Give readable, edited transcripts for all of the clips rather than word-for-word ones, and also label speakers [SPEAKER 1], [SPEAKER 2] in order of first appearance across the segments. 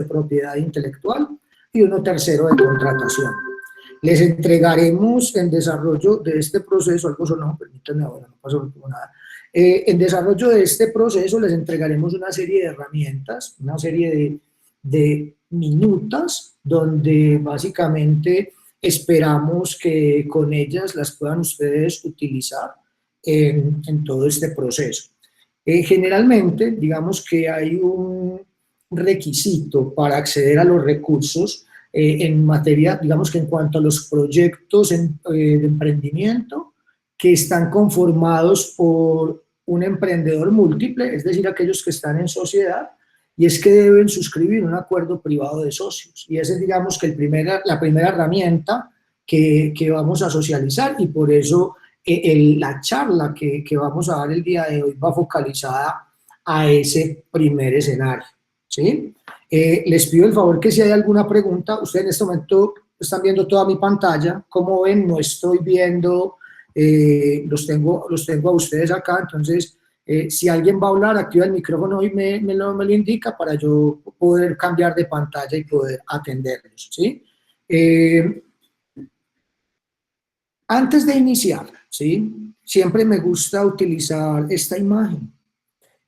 [SPEAKER 1] de propiedad intelectual y uno tercero de contratación. Les entregaremos en desarrollo de este proceso, algo sonó, permítanme ahora, no pasó nada. En desarrollo de este proceso les entregaremos una serie de herramientas, una serie de minutas, donde básicamente esperamos que con ellas las puedan ustedes utilizar en todo este proceso. Generalmente, digamos que hay un requisito para acceder a los recursos en materia, digamos que en cuanto a los proyectos de emprendimiento que están conformados por un emprendedor múltiple, es decir, aquellos que están en sociedad, y es que deben suscribir un acuerdo privado de socios. Y esa es, digamos, que la primera herramienta que vamos a socializar, y por eso la charla que vamos a dar el día de hoy va focalizada a ese primer escenario, ¿sí? Les pido el favor que si hay alguna pregunta, ustedes en este momento están viendo toda mi pantalla, como ven, no estoy viendo, los tengo a ustedes acá, entonces si alguien va a hablar, activa el micrófono y me lo indica para yo poder cambiar de pantalla y poder atenderlos, ¿sí? Antes de iniciar, ¿sí? Siempre me gusta utilizar esta imagen.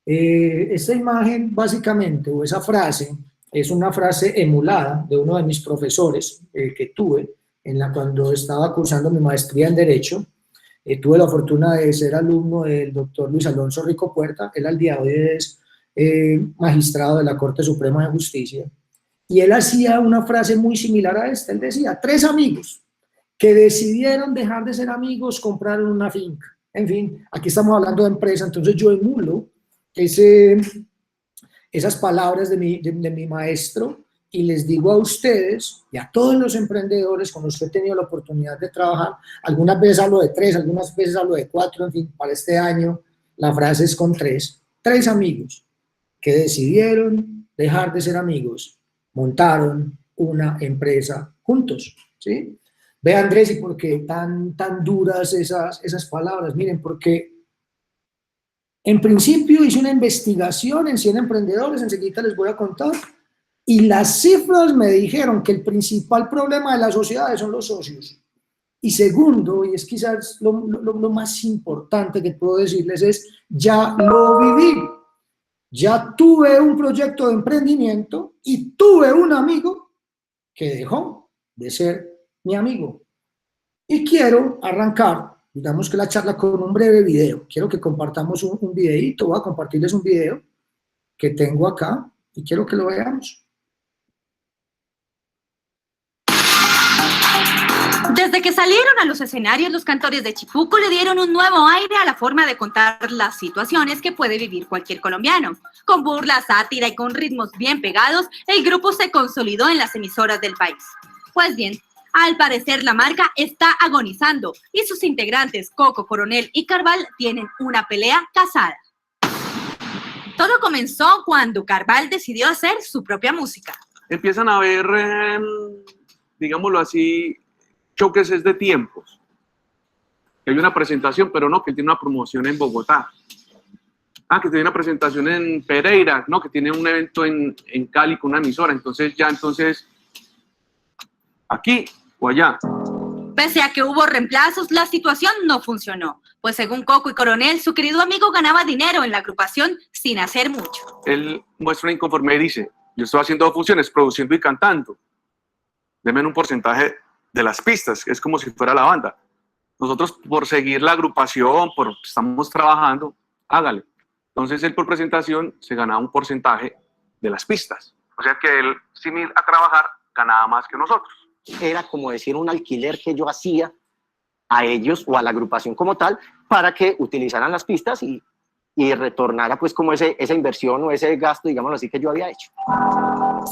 [SPEAKER 1] Esta imagen, básicamente, o esa frase, es una frase emulada de uno de mis profesores que tuve cuando estaba cursando mi maestría en Derecho. Tuve la fortuna de ser alumno del doctor Luis Alonso Rico Puerta. Él al día de hoy es magistrado de la Corte Suprema de Justicia. Y él hacía una frase muy similar a esta. Él decía, 3 amigos que decidieron dejar de ser amigos, compraron una finca. En fin, aquí estamos hablando de empresa, entonces yo emulo esas palabras de mi maestro y les digo a ustedes y a todos los emprendedores con los que he tenido la oportunidad de trabajar, algunas veces hablo de 3, algunas veces hablo de 4, en fin, para este año la frase es con 3 amigos que decidieron dejar de ser amigos, montaron una empresa juntos, ¿sí? Ve, Andrés, ¿y por qué tan duras esas palabras? Miren, porque en principio hice una investigación en 100 emprendedores, enseguida les voy a contar, y las cifras me dijeron que el principal problema de las sociedades son los socios. Y segundo, y es quizás lo más importante que puedo decirles es, ya lo viví. Ya tuve un proyecto de emprendimiento y tuve un amigo que dejó de ser mi amigo. Y quiero arrancar, digamos que la charla con un breve video. Quiero que compartamos un videito, voy a compartirles un video que tengo acá y quiero que lo veamos.
[SPEAKER 2] Desde que salieron a los escenarios, los cantores de Chipuco le dieron un nuevo aire a la forma de contar las situaciones que puede vivir cualquier colombiano. Con burla, sátira y con ritmos bien pegados, el grupo se consolidó en las emisoras del país. Pues bien, al parecer la marca está agonizando y sus integrantes, Coco, Coronel y Carval, tienen una pelea casada. Todo comenzó cuando Carval decidió hacer su propia música.
[SPEAKER 3] Empiezan a haber, digámoslo así, choques de tiempos. Hay una presentación, pero no, que tiene una promoción en Bogotá. Que tiene una presentación en Pereira, no, que tiene un evento en Cali con una emisora. Entonces, aquí o allá.
[SPEAKER 2] Pese a que hubo reemplazos, la situación no funcionó. Pues según Coco y Coronel, su querido amigo ganaba dinero en la agrupación sin hacer mucho.
[SPEAKER 3] Él muestra una inconformidad y dice, yo estoy haciendo 2 funciones, produciendo y cantando. Denme un porcentaje de las pistas, es como si fuera la banda. Nosotros por seguir la agrupación, estamos trabajando, hágale. Entonces él por presentación se ganaba un porcentaje de las pistas. O sea que él, sin ir a trabajar, ganaba más que nosotros.
[SPEAKER 4] Era como decir un alquiler que yo hacía a ellos o a la agrupación como tal para que utilizaran las pistas y retornara pues como esa inversión o ese gasto, digámoslo así, que yo había hecho.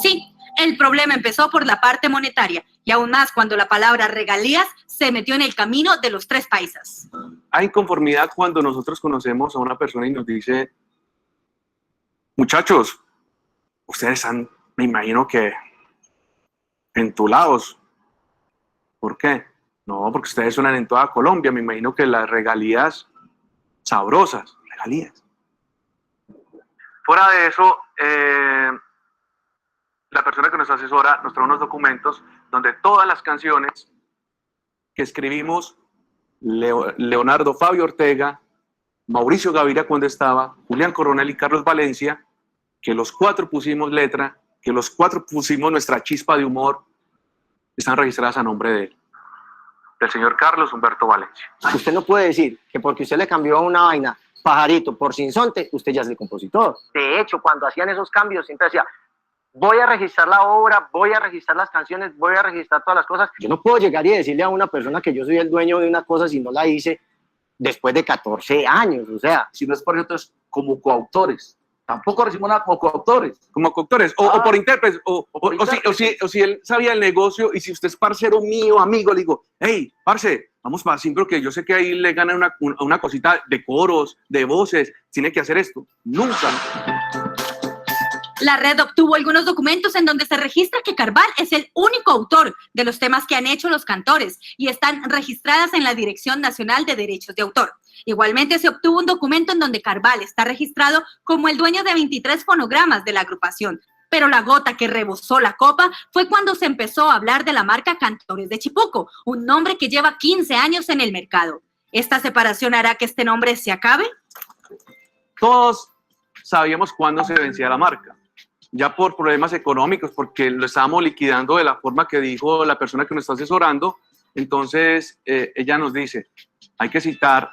[SPEAKER 2] Sí, el problema empezó por la parte monetaria y aún más cuando la palabra regalías se metió en el camino de los 3 paisas.
[SPEAKER 3] Hay inconformidad cuando nosotros conocemos a una persona y nos dice, muchachos, ustedes están, me imagino que entulados. ¿Por qué? No, porque ustedes suenan en toda Colombia, me imagino que las regalías sabrosas, regalías. Fuera de eso, la persona que nos asesora nos trae unos documentos donde todas las canciones que escribimos, Leonardo Fabio Ortega, Mauricio Gaviria cuando estaba, Julián Coronel y Carlos Valencia, que los 4 pusimos letra, que los 4 pusimos nuestra chispa de humor, están registradas a nombre de él, del señor Carlos Humberto Valencia.
[SPEAKER 4] Usted no puede decir que porque usted le cambió a una vaina Pajarito por Sinsonte, usted ya es el compositor. De hecho, cuando hacían esos cambios, siempre decía, voy a registrar la obra, voy a registrar las canciones, voy a registrar todas las cosas. Yo no puedo llegar y decirle a una persona que yo soy el dueño de una cosa si no la hice después de 14 años, o sea.
[SPEAKER 5] Si no es por nosotros como coautores. Tampoco recibimos nada como coautores.
[SPEAKER 3] Como coautores, o por intérpretes, o si él sabía el negocio, y si usted es parcero mío, amigo, le digo, hey, parce, vamos para Simpro, que yo sé que ahí le ganan una cosita de coros, de voces, tiene que hacer esto. Nunca.
[SPEAKER 2] La red obtuvo algunos documentos en donde se registra que Carval es el único autor de los temas que han hecho los cantores y están registradas en la Dirección Nacional de Derechos de Autor. Igualmente se obtuvo un documento en donde Carval está registrado como el dueño de 23 fonogramas de la agrupación. Pero la gota que rebosó la copa fue cuando se empezó a hablar de la marca Cantores de Chipuco, un nombre que lleva 15 años en el mercado. ¿Esta separación hará que este nombre se acabe?
[SPEAKER 3] Todos sabíamos cuándo se vencía la marca, ya por problemas económicos, porque lo estábamos liquidando de la forma que dijo la persona que nos está asesorando. Entonces ella nos dice, hay que citar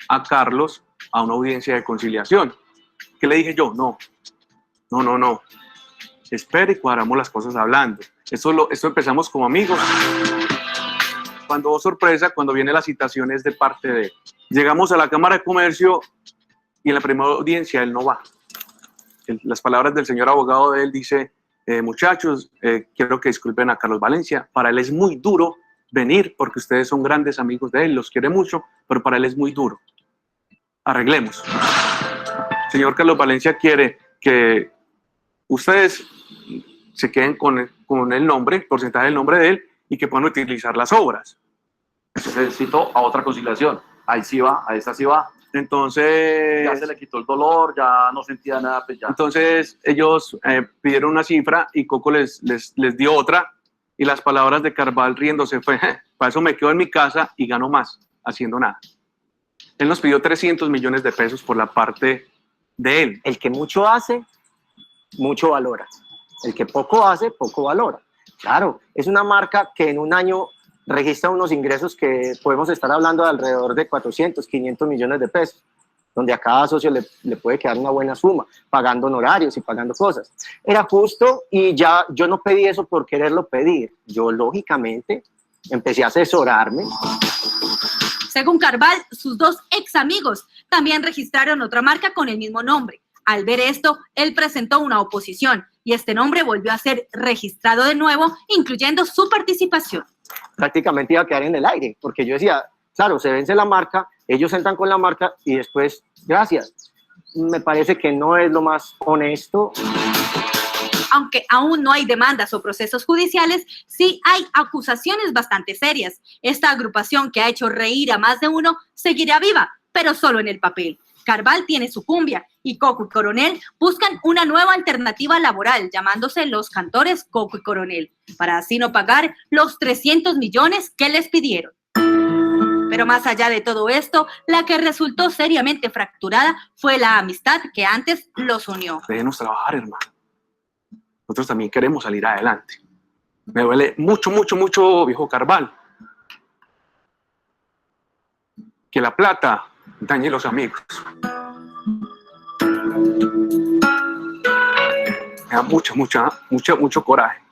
[SPEAKER 3] a Carlos a una audiencia de conciliación. ¿Qué le dije yo? No. Espere y cuadramos las cosas hablando. Esto empezamos como amigos. Cuando, oh sorpresa, cuando viene la citación es de parte de él. Llegamos a la Cámara de Comercio y en la primera audiencia él no va. Las palabras del señor abogado de él dice, muchachos, quiero que disculpen a Carlos Valencia. Para él es muy duro venir porque ustedes son grandes amigos de él, los quiere mucho, pero para él es muy duro. Arreglemos. El señor Carlos Valencia quiere que ustedes se queden con el nombre, el porcentaje del nombre de él, y que puedan utilizar las obras.
[SPEAKER 5] Se citó a otra conciliación. Ahí sí va, a esta sí va.
[SPEAKER 3] Entonces,
[SPEAKER 5] ya se le quitó el dolor, ya no sentía nada, pues ya.
[SPEAKER 3] Entonces ellos pidieron una cifra y Coco les dio otra, y las palabras de Carval riéndose fue, para eso me quedo en mi casa y gano más haciendo nada. Él nos pidió 300 millones de pesos por la parte de él.
[SPEAKER 4] El que mucho hace, mucho valora. El que poco hace, poco valora. Claro, es una marca que en un año registra unos ingresos que podemos estar hablando de alrededor de 400, 500 millones de pesos, donde a cada socio le puede quedar una buena suma, pagando honorarios y pagando cosas. Era justo y ya yo no pedí eso por quererlo pedir. Yo, lógicamente, empecé a asesorarme.
[SPEAKER 2] Según Carval, sus 2 ex amigos también registraron otra marca con el mismo nombre. Al ver esto, él presentó una oposición y este nombre volvió a ser registrado de nuevo, incluyendo su participación.
[SPEAKER 4] Prácticamente iba a quedar en el aire, porque yo decía, claro, se vence la marca, ellos entran con la marca y después, gracias. Me parece que no es lo más honesto.
[SPEAKER 2] Aunque aún no hay demandas o procesos judiciales, sí hay acusaciones bastante serias. Esta agrupación que ha hecho reír a más de uno seguirá viva, pero solo en el papel. Carval tiene su cumbia y Coco y Coronel buscan una nueva alternativa laboral llamándose Los Cantores Coco y Coronel, para así no pagar los 300 millones que les pidieron. Pero más allá de todo esto, la que resultó seriamente fracturada fue la amistad que antes los unió.
[SPEAKER 3] Déjenos trabajar, hermano. Nosotros también queremos salir adelante. Me duele mucho, mucho, mucho, viejo Carval, que la plata dañe los amigos. Me da mucho coraje.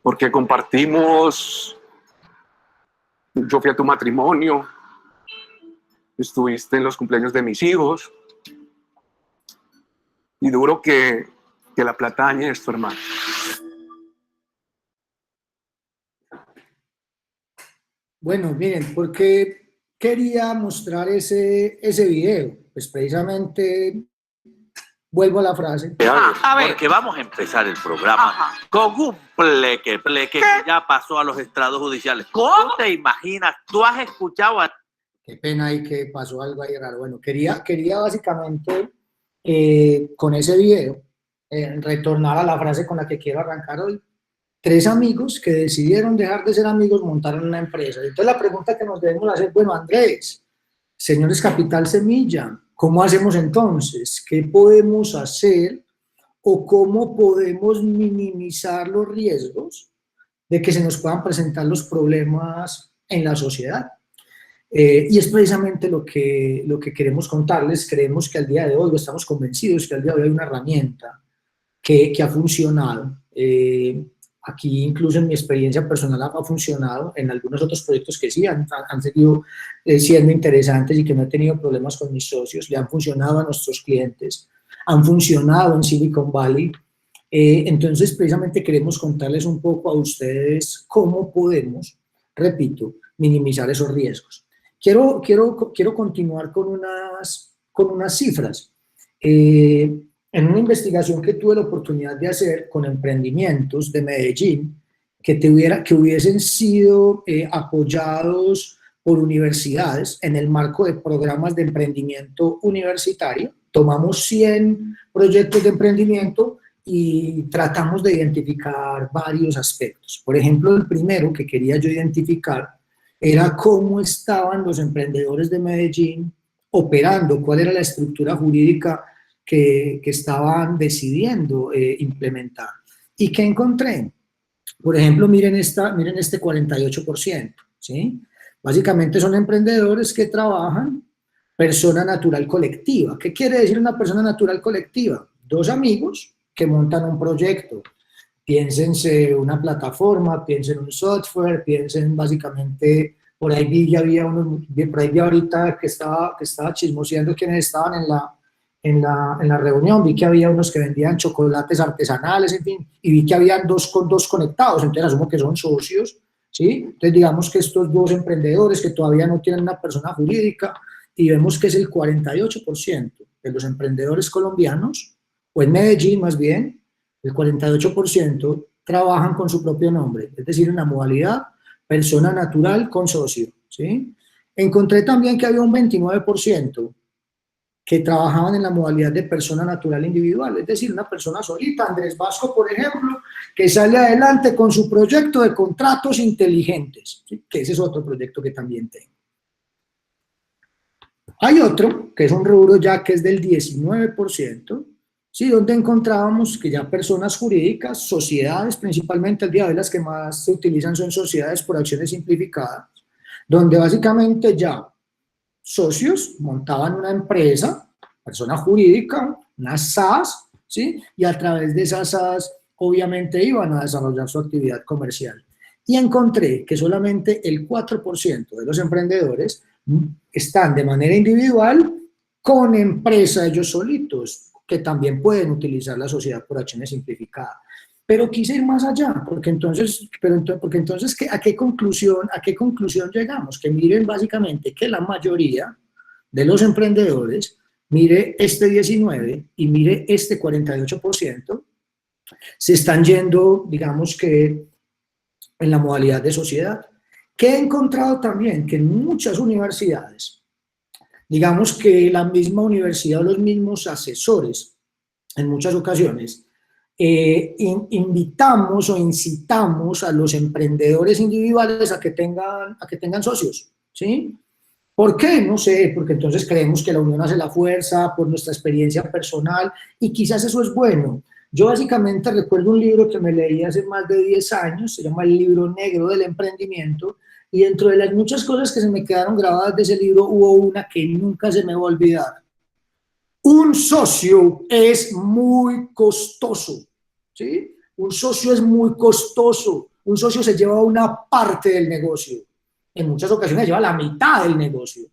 [SPEAKER 3] Porque compartimos. Yo fui a tu matrimonio. Estuviste en los cumpleaños de mis hijos. Y duro que la plata dañe esto, hermano.
[SPEAKER 1] Bueno, miren, ¿por qué quería mostrar ese video? Pues precisamente, vuelvo a la frase.
[SPEAKER 6] A ver, porque vamos a empezar el programa con un pleque que ya pasó a los estrados judiciales. ¿Cómo te imaginas? ¿Tú has escuchado a...
[SPEAKER 1] Qué pena ahí que pasó algo ahí raro. Bueno, quería básicamente con ese video retornar a la frase con la que quiero arrancar hoy. 3 amigos que decidieron dejar de ser amigos, montaron una empresa. Entonces la pregunta que nos debemos hacer, bueno, Andrés, señores Capital Semilla, ¿cómo hacemos entonces? ¿Qué podemos hacer o cómo podemos minimizar los riesgos de que se nos puedan presentar los problemas en la sociedad? Y es precisamente lo que queremos contarles. Creemos que al día de hoy, o estamos convencidos que al día de hoy hay una herramienta que ha funcionado. Aquí incluso en mi experiencia personal ha funcionado, en algunos otros proyectos que sí han seguido siendo interesantes y que no he tenido problemas con mis socios, le han funcionado a nuestros clientes, han funcionado en Silicon Valley. Entonces precisamente queremos contarles un poco a ustedes cómo podemos, repito, minimizar esos riesgos. Quiero continuar con unas cifras. En una investigación que tuve la oportunidad de hacer con emprendimientos de Medellín que hubiesen sido apoyados por universidades en el marco de programas de emprendimiento universitario, tomamos 100 proyectos de emprendimiento y tratamos de identificar varios aspectos. Por ejemplo, el primero que quería yo identificar era cómo estaban los emprendedores de Medellín operando, cuál era la estructura jurídica que estaban decidiendo implementar. ¿Y qué encontré? Por ejemplo, miren este 48%, ¿sí? Básicamente son emprendedores que trabajan persona natural colectiva. ¿Qué quiere decir una persona natural colectiva? 2 amigos que montan un proyecto. Piénsense una plataforma, piensen un software, piensen básicamente, por ahí vi ahorita que estaba chismoseando quienes estaban en la reunión, vi que había unos que vendían chocolates artesanales, en fin, y vi que habían 2 conectados, entonces asumo que son socios, ¿sí? Entonces digamos que estos 2 emprendedores que todavía no tienen una persona jurídica, y vemos que es el 48% de los emprendedores colombianos, o en Medellín más bien, el 48% trabajan con su propio nombre, es decir, en la modalidad persona natural con socio, ¿sí? Encontré también que había un 29% que trabajaban en la modalidad de persona natural individual, es decir, una persona solita, Andrés Vasco, por ejemplo, que sale adelante con su proyecto de contratos inteligentes, ¿sí? Que ese es otro proyecto que también tengo. Hay otro, que es un rubro ya que es del 19%, ¿sí? Donde encontrábamos que ya personas jurídicas, sociedades, principalmente el día de hoy las que más se utilizan son sociedades por acciones simplificadas, donde básicamente ya socios montaban una empresa, persona jurídica, una SAS, ¿sí? Y a través de esas SAS obviamente iban a desarrollar su actividad comercial. Y encontré que solamente el 4% de los emprendedores están de manera individual con empresa ellos solitos, que también pueden utilizar la sociedad por acciones simplificadas. Pero quise ir más allá, porque entonces ¿a qué conclusión llegamos? Que miren básicamente que la mayoría de los emprendedores, mire este 19 y mire este 48%, se están yendo, digamos que, en la modalidad de sociedad. Que he encontrado también que en muchas universidades, digamos que la misma universidad o los mismos asesores, en muchas ocasiones, invitamos o incitamos a los emprendedores individuales a que tengan socios, ¿sí? ¿Por qué? No sé, porque entonces creemos que la unión hace la fuerza, por nuestra experiencia personal, y quizás eso es bueno. Yo básicamente recuerdo un libro que me leí hace más de 10 años, se llama El Libro Negro del Emprendimiento, y dentro de las muchas cosas que se me quedaron grabadas de ese libro, hubo una que nunca se me va a olvidar. Un socio es muy costoso, ¿sí? Un socio es muy costoso. Un socio se lleva una parte del negocio. En muchas ocasiones lleva la mitad del negocio.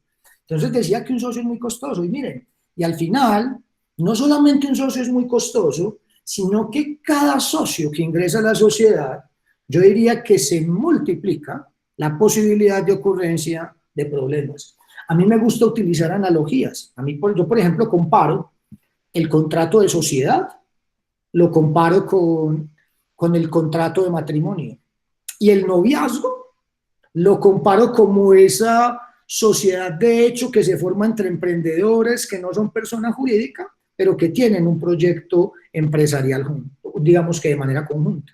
[SPEAKER 1] Entonces decía que un socio es muy costoso. Y miren, y al final, no solamente un socio es muy costoso, sino que cada socio que ingresa a la sociedad, yo diría que se multiplica la posibilidad de ocurrencia de problemas. A mí me gusta utilizar analogías. Yo, por ejemplo, comparo el contrato de sociedad, lo comparo con el contrato de matrimonio. Y el noviazgo lo comparo como esa sociedad de hecho que se forma entre emprendedores que no son persona jurídica, pero que tienen un proyecto empresarial junto, digamos que de manera conjunta.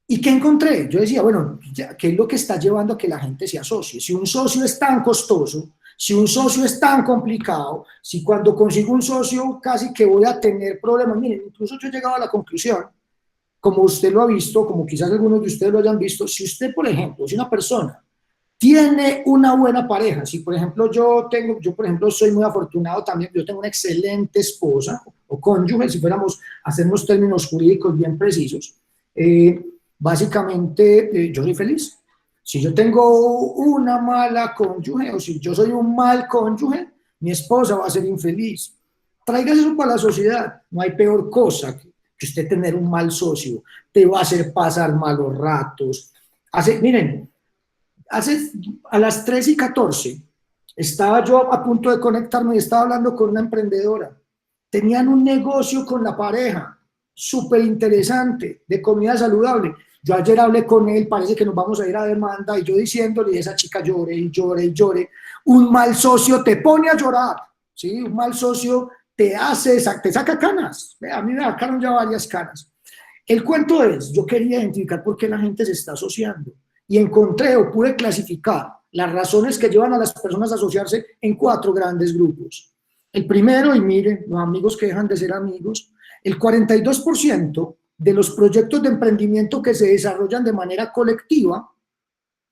[SPEAKER 1] ¿Y qué encontré? Yo decía, bueno, ¿qué es lo que está llevando a que la gente se asocie? Si un socio es tan costoso, si un socio es tan complicado, si cuando consigo un socio casi que voy a tener problemas, miren, incluso yo he llegado a la conclusión, como usted lo ha visto, como quizás algunos de ustedes lo hayan visto, si usted, por ejemplo, si una persona tiene una buena pareja, si por ejemplo yo por ejemplo soy muy afortunado también, yo tengo una excelente esposa o cónyuge, si fuéramos a hacer unos términos jurídicos bien precisos, básicamente yo soy feliz. Si yo tengo una mala cónyuge o si yo soy un mal cónyuge, mi esposa va a ser infeliz. Traigas eso para la sociedad, no hay peor cosa que usted tener un mal socio, te va a hacer pasar malos ratos. Miren, a las 3:14 estaba yo a punto de conectarme y estaba hablando con una emprendedora. Tenían un negocio con la pareja, súper interesante, de comida saludable. Yo ayer hablé con él, parece que nos vamos a ir a demanda, y yo diciéndole, y esa chica llore y llore y llore. Un mal socio te pone a llorar, ¿sí? Un mal socio te saca canas. A mí me sacaron ya varias canas. El cuento es, yo quería identificar por qué la gente se está asociando, y encontré o pude clasificar las razones que llevan a las personas a asociarse en 4 grandes grupos. El primero, y miren, los amigos que dejan de ser amigos, el 42% de los proyectos de emprendimiento que se desarrollan de manera colectiva,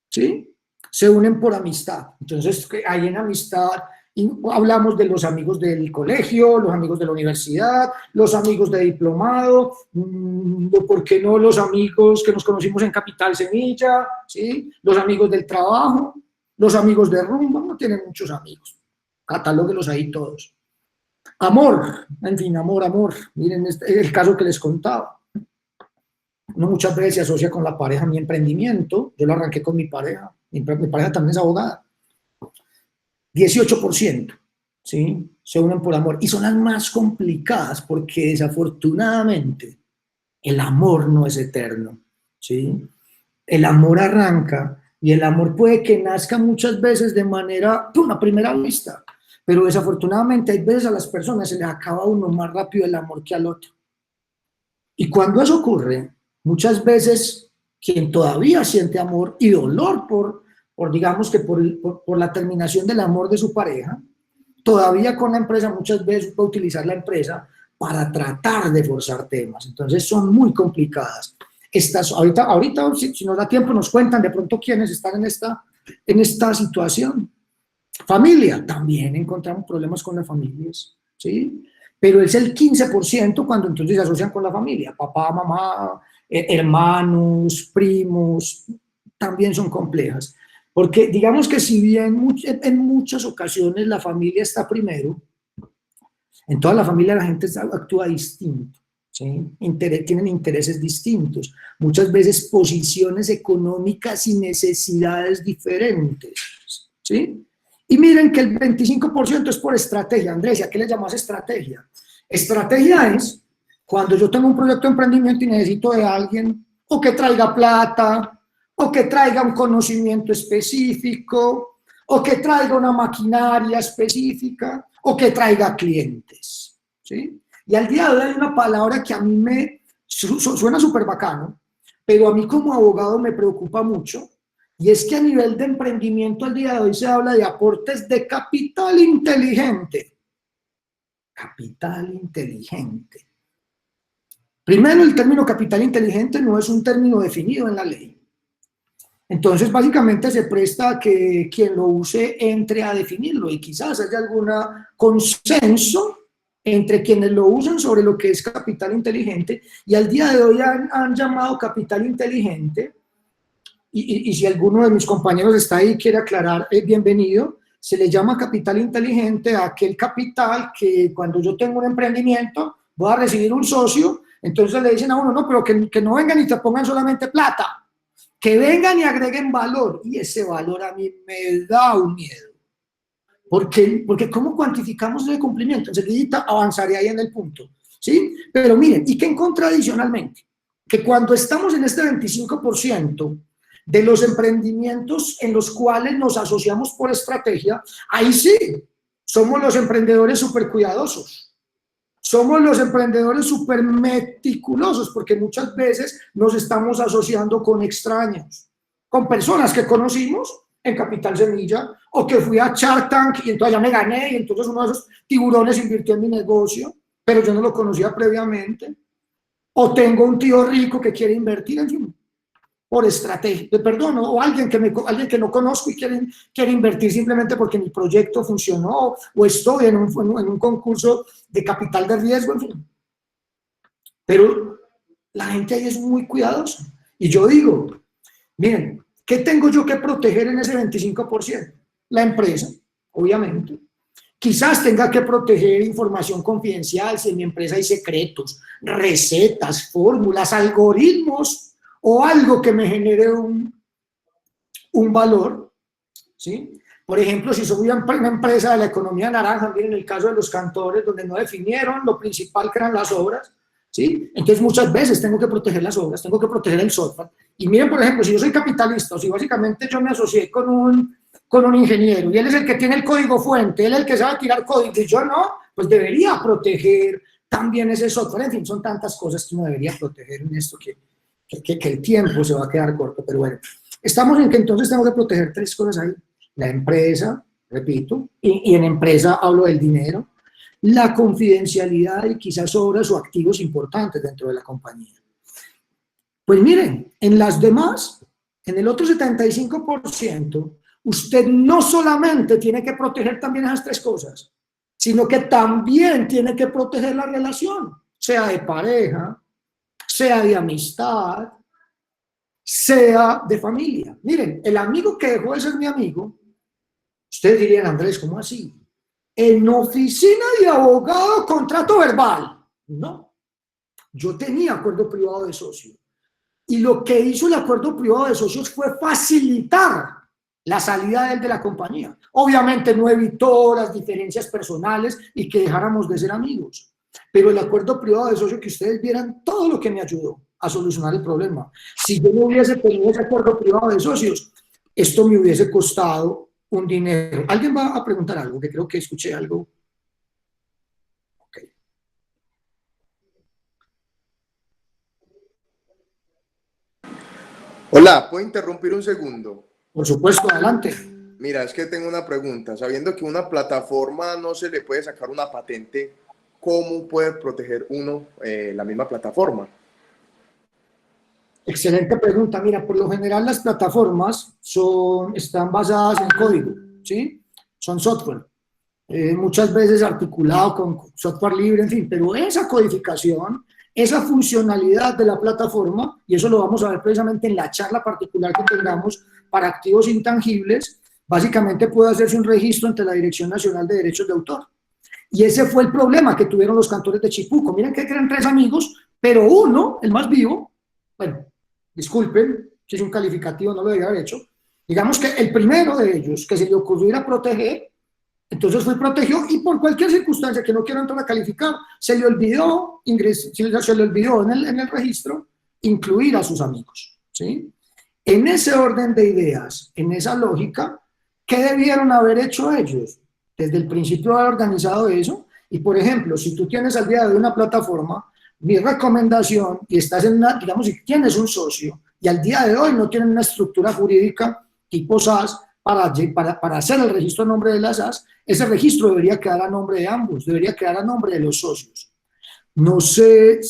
[SPEAKER 1] ¿sí?, se unen por amistad. Entonces, hay en amistad, y hablamos de los amigos del colegio, los amigos de la universidad, los amigos de diplomado, ¿por qué no los amigos que nos conocimos en Capital Semilla? ¿Sí? Los amigos del trabajo, los amigos de rumba, no tienen muchos amigos, catalóguelos ahí todos. Amor, en fin, amor, miren el caso que les contaba. Uno muchas veces se asocia con la pareja. Mi emprendimiento, yo lo arranqué con mi pareja también es abogada. 18%, ¿sí?, se unen por amor, y son las más complicadas porque desafortunadamente el amor no es eterno, ¿sí? El amor arranca y el amor puede que nazca muchas veces de manera, a primera vista, pero desafortunadamente hay veces a las personas se les acaba a uno más rápido el amor que al otro. Y cuando eso ocurre, muchas veces quien todavía siente amor y dolor por digamos que por la terminación del amor de su pareja, todavía con la empresa muchas veces puede utilizar la empresa para tratar de forzar temas. Entonces son muy complicadas. Ahorita si nos da tiempo, nos cuentan de pronto quiénes están en esta situación. Familia, también encontramos problemas con las familias, ¿sí? Pero es el 15% cuando entonces se asocian con la familia. Papá, mamá, hermanos, primos, también son complejas. Porque digamos que si bien en muchas ocasiones la familia está primero, en toda la familia la gente actúa distinto, ¿sí? Tienen intereses distintos, muchas veces posiciones económicas y necesidades diferentes, ¿sí? Y miren que el 25% es por estrategia. Andrés, ¿a qué le llamas estrategia? Estrategia es cuando yo tengo un proyecto de emprendimiento y necesito de alguien o que traiga plata, o que traiga un conocimiento específico, o que traiga una maquinaria específica, o que traiga clientes, ¿sí? Y al día de hoy hay una palabra que a mí me suena súper bacano, pero a mí como abogado me preocupa mucho, y es que a nivel de emprendimiento al día de hoy se habla de aportes de capital inteligente. Capital inteligente. Primero, el término capital inteligente no es un término definido en la ley. Entonces, básicamente se presta a que quien lo use entre a definirlo, y quizás haya algún consenso entre quienes lo usan sobre lo que es capital inteligente, y al día de hoy han llamado capital inteligente, y si alguno de mis compañeros está ahí y quiere aclarar, bienvenido. Se le llama capital inteligente a aquel capital que cuando yo tengo un emprendimiento voy a recibir un socio, entonces le dicen a uno, no, pero que no vengan y te pongan solamente plata, que vengan y agreguen valor, y ese valor a mí me da un miedo. Porque ¿cómo cuantificamos el cumplimiento? Enseguida avanzaré ahí en el punto, ¿sí? Pero miren, ¿y qué encontré adicionalmente? Que cuando estamos en este 25% de los emprendimientos en los cuales nos asociamos por estrategia, ahí sí, somos los emprendedores súper cuidadosos, Somos los emprendedores súper meticulosos porque muchas veces nos estamos asociando con extraños, con personas que conocimos en Capital Semilla o que fui a Shark Tank y entonces ya me gané y entonces uno de esos tiburones invirtió en mi negocio, pero yo no lo conocía previamente. O tengo un tío rico que quiere invertir, en fin, por estrategia, perdón, o alguien que no conozco y quiere invertir simplemente porque mi proyecto funcionó o estoy en un concurso de capital de riesgo, en fin. Pero la gente ahí es muy cuidadosa. Y yo digo, miren, ¿qué tengo yo que proteger en ese 25%? La empresa, obviamente. Quizás tenga que proteger información confidencial si en mi empresa hay secretos, recetas, fórmulas, algoritmos o algo que me genere un valor, ¿sí? Por ejemplo, si soy una empresa de la economía naranja, miren el caso de los cantores, donde no definieron lo principal que eran las obras, ¿sí? Entonces muchas veces tengo que proteger las obras, tengo que proteger el software. Y miren, por ejemplo, si yo soy capitalista o si básicamente yo me asocié con un ingeniero y él es el que tiene el código fuente, él es el que sabe tirar código y yo no, pues debería proteger también ese software. En fin, son tantas cosas que uno debería proteger en esto que el tiempo se va a quedar corto, pero bueno, estamos en que entonces tengo que proteger tres cosas ahí: la empresa, repito, y en empresa hablo del dinero, la confidencialidad y quizás obras o activos importantes dentro de la compañía. Pues miren, en las demás, en el otro 75%, usted no solamente tiene que proteger también esas tres cosas, sino que también tiene que proteger la relación, sea de pareja, sea de amistad, sea de familia. Miren, el amigo que dejó de ser mi amigo, ustedes dirían, Andrés, ¿cómo así? En oficina de abogado, contrato verbal. No, yo tenía acuerdo privado de socio. Y lo que hizo el acuerdo privado de socios fue facilitar la salida de él de la compañía. Obviamente no evitó las diferencias personales y que dejáramos de ser amigos. Pero el acuerdo privado de socio, que ustedes vieran todo lo que me ayudó a solucionar el problema. Si yo no hubiese tenido ese acuerdo privado de socios, esto me hubiese costado un dinero. ¿Alguien va a preguntar algo? Que creo que escuché algo. Okay.
[SPEAKER 7] Hola, ¿puedo interrumpir un segundo?
[SPEAKER 1] Por supuesto, adelante.
[SPEAKER 7] Mira, es que tengo una pregunta. Sabiendo que una plataforma no se le puede sacar una patente, ¿cómo puede proteger uno la misma plataforma?
[SPEAKER 1] Excelente pregunta. Mira, por lo general las plataformas están basadas en código, ¿sí? Son software. Muchas veces articulado con software libre, en fin, pero esa codificación, esa funcionalidad de la plataforma, y eso lo vamos a ver precisamente en la charla particular que tengamos para activos intangibles, básicamente puede hacerse un registro ante la Dirección Nacional de Derechos de Autor. Y ese fue el problema que tuvieron los cantores de Chipuco. Miren que eran tres amigos, pero uno, el más vivo, bueno, disculpen, si es un calificativo, no lo debería haber hecho, digamos que el primero de ellos que se le ocurrió ir a proteger, entonces fue protegido y por cualquier circunstancia que no quiero entrar a calificar, se le olvidó en el registro incluir a sus amigos, ¿sí? En ese orden de ideas, en esa lógica, ¿qué debieron haber hecho ellos? Desde el principio haber organizado eso. Y por ejemplo, si tú tienes al día de hoy una plataforma, mi recomendación, y estás en una, digamos, si tienes un socio y al día de hoy no tienen una estructura jurídica tipo SAS para hacer el registro a nombre de la SAS, ese registro debería quedar a nombre de ambos, debería quedar a nombre de los socios. No sé,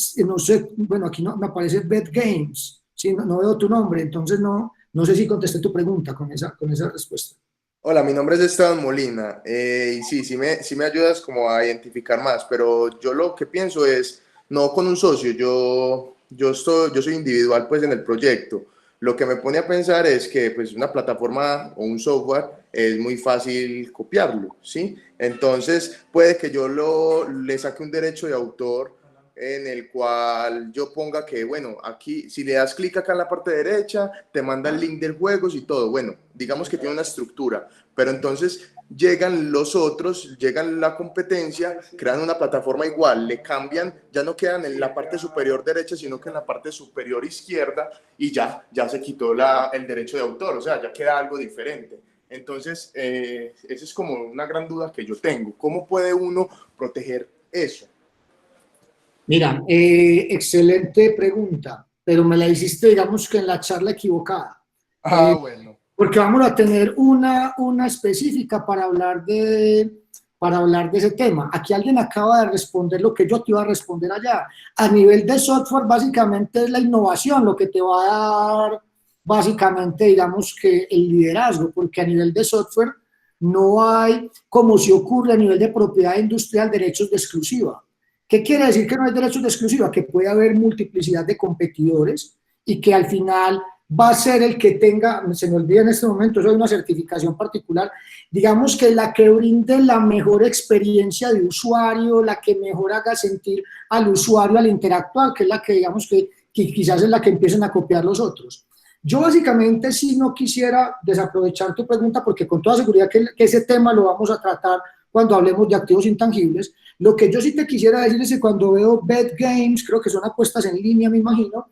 [SPEAKER 1] bueno, aquí no me aparece Bet Games, ¿sí? No veo tu nombre, entonces no sé si contesté tu pregunta con esa respuesta.
[SPEAKER 7] Hola, mi nombre es Esteban Molina, y sí me ayudas como a identificar más, pero yo lo que pienso es, no con un socio, yo soy individual pues en el proyecto. Lo que me pone a pensar es que pues una plataforma o un software es muy fácil copiarlo, ¿sí? Entonces puede que yo le saque un derecho de autor en el cual yo ponga que, bueno, aquí si le das clic acá en la parte derecha, te manda el link del juego y todo. Bueno, digamos que tiene una estructura, pero entonces llegan los otros, llegan la competencia, crean una plataforma igual, le cambian, ya no quedan en la parte superior derecha, sino que en la parte superior izquierda y ya se quitó el derecho de autor, o sea, ya queda algo diferente. Entonces, esa es como una gran duda que yo tengo. ¿Cómo puede uno proteger eso?
[SPEAKER 1] Mira, excelente pregunta, pero me la hiciste, digamos que en la charla equivocada.
[SPEAKER 7] Bueno.
[SPEAKER 1] Porque vamos a tener una específica para hablar de ese tema. Aquí alguien acaba de responder lo que yo te iba a responder allá. A nivel de software, básicamente es la innovación lo que te va a dar, básicamente, digamos que el liderazgo, porque a nivel de software no hay, como si ocurre a nivel de propiedad industrial, derechos de exclusiva. ¿Qué quiere decir que no hay derechos de exclusiva? Que puede haber multiplicidad de competidores y que al final va a ser el que tenga, se me olvida en este momento, eso es una certificación particular, digamos que la que brinde la mejor experiencia de usuario, la que mejor haga sentir al usuario al interactuar, que es la que digamos que quizás es la que empiecen a copiar los otros. Yo básicamente sí no quisiera desaprovechar tu pregunta porque con toda seguridad que ese tema lo vamos a tratar cuando hablemos de activos intangibles. Lo que yo sí te quisiera decir es que cuando veo bet games, creo que son apuestas en línea, me imagino,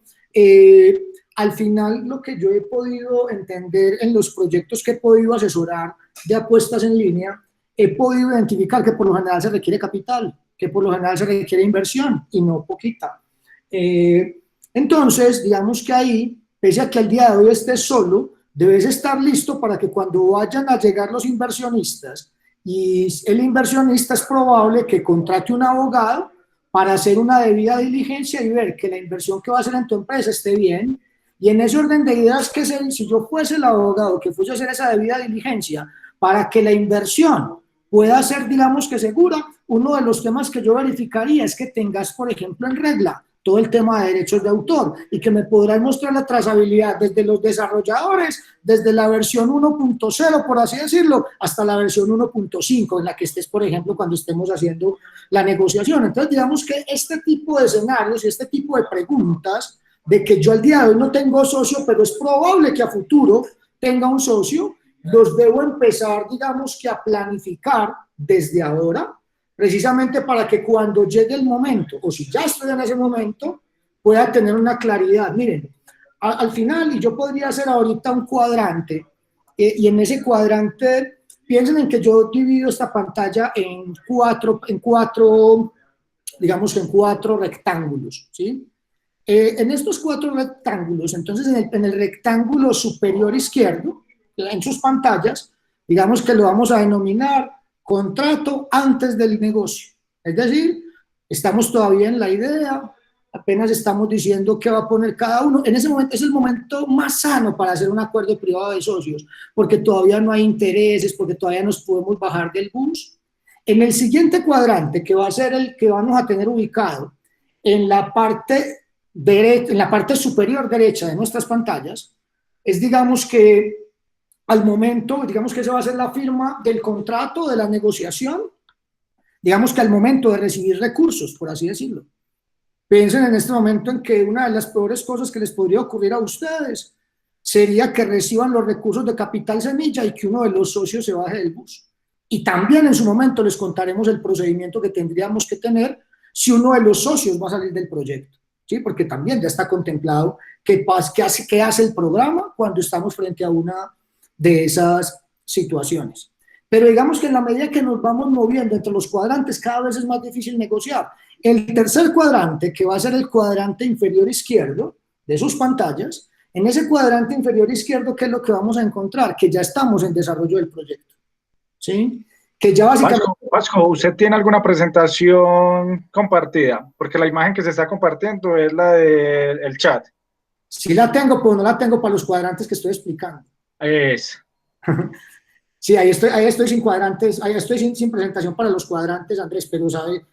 [SPEAKER 1] al final lo que yo he podido entender en los proyectos que he podido asesorar de apuestas en línea, he podido identificar que por lo general se requiere capital, que por lo general se requiere inversión y no poquita. Entonces, digamos que ahí, pese a que al día de hoy estés solo, debes estar listo para que cuando vayan a llegar los inversionistas, y el inversionista es probable que contrate un abogado para hacer una debida diligencia y ver que la inversión que va a hacer en tu empresa esté bien. Y en ese orden de ideas, que si yo fuese el abogado que fuese a hacer esa debida diligencia para que la inversión pueda ser, digamos que segura, uno de los temas que yo verificaría es que tengas, por ejemplo, en regla todo el tema de derechos de autor y que me podrás mostrar la trazabilidad desde los desarrolladores, desde la versión 1.0, por así decirlo, hasta la versión 1.5 en la que estés, por ejemplo, cuando estemos haciendo la negociación. Entonces, digamos que este tipo de escenarios y este tipo de preguntas de que yo al día de hoy no tengo socio, pero es probable que a futuro tenga un socio, los debo empezar, digamos que a planificar desde ahora, precisamente para que cuando llegue el momento, o si ya estoy en ese momento, pueda tener una claridad. Miren, al final, y yo podría hacer ahorita un cuadrante, y en ese cuadrante, piensen en que yo divido esta pantalla en cuatro, digamos que en cuatro rectángulos, ¿sí? En estos cuatro rectángulos, entonces en el rectángulo superior izquierdo, en sus pantallas, digamos que lo vamos a denominar contrato antes del negocio. Es decir, estamos todavía en la idea, apenas estamos diciendo qué va a poner cada uno. En ese momento es el momento más sano para hacer un acuerdo privado de socios, porque todavía no hay intereses, porque todavía nos podemos bajar del bus. En el siguiente cuadrante, que va a ser el que vamos a tener ubicado en la parte en la parte superior derecha de nuestras pantallas, es digamos que al momento, digamos que esa va a ser la firma del contrato, de la negociación, digamos que al momento de recibir recursos, por así decirlo. Piensen en este momento en que una de las peores cosas que les podría ocurrir a ustedes sería que reciban los recursos de capital semilla y que uno de los socios se baje del bus. Y también en su momento les contaremos el procedimiento que tendríamos que tener si uno de los socios va a salir del proyecto. ¿Sí? Porque también ya está contemplado qué hace el programa cuando estamos frente a una de esas situaciones. Pero digamos que en la medida que nos vamos moviendo entre los cuadrantes, cada vez es más difícil negociar. El tercer cuadrante, que va a ser el cuadrante inferior izquierdo de sus pantallas, en ese cuadrante inferior izquierdo, ¿qué es lo que vamos a encontrar? Que ya estamos en desarrollo del proyecto. ¿Sí? Que ya básicamente...
[SPEAKER 8] Vasco, ¿usted tiene alguna presentación compartida? Porque la imagen que se está compartiendo es la del chat.
[SPEAKER 1] Sí la tengo, pero no la tengo para los cuadrantes que estoy explicando. Sí, ahí estoy sin cuadrantes, ahí estoy sin presentación para los cuadrantes, Andrés, pero sabe,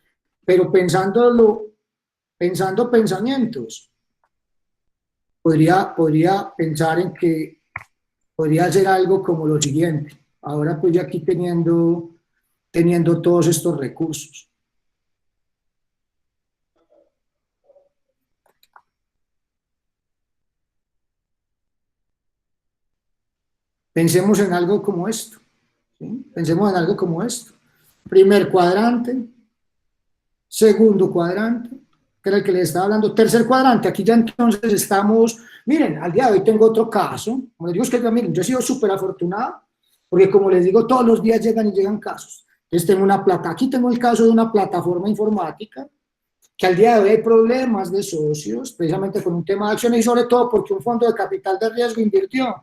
[SPEAKER 1] pero pensando pensamientos, podría pensar en que podría hacer algo como lo siguiente. Ahora pues ya aquí teniendo todos estos recursos. Pensemos en algo como esto. ¿Sí? Pensemos en algo como esto. Primer cuadrante, segundo cuadrante, que era el que les estaba hablando, tercer cuadrante, aquí ya entonces estamos, miren, al día de hoy tengo otro caso, como les digo, es que miren, yo he sido súper afortunado, porque como les digo, todos los días llegan casos. Entonces tengo aquí tengo el caso de una plataforma informática que al día de hoy hay problemas de socios, precisamente con un tema de acciones y sobre todo porque un fondo de capital de riesgo invirtió.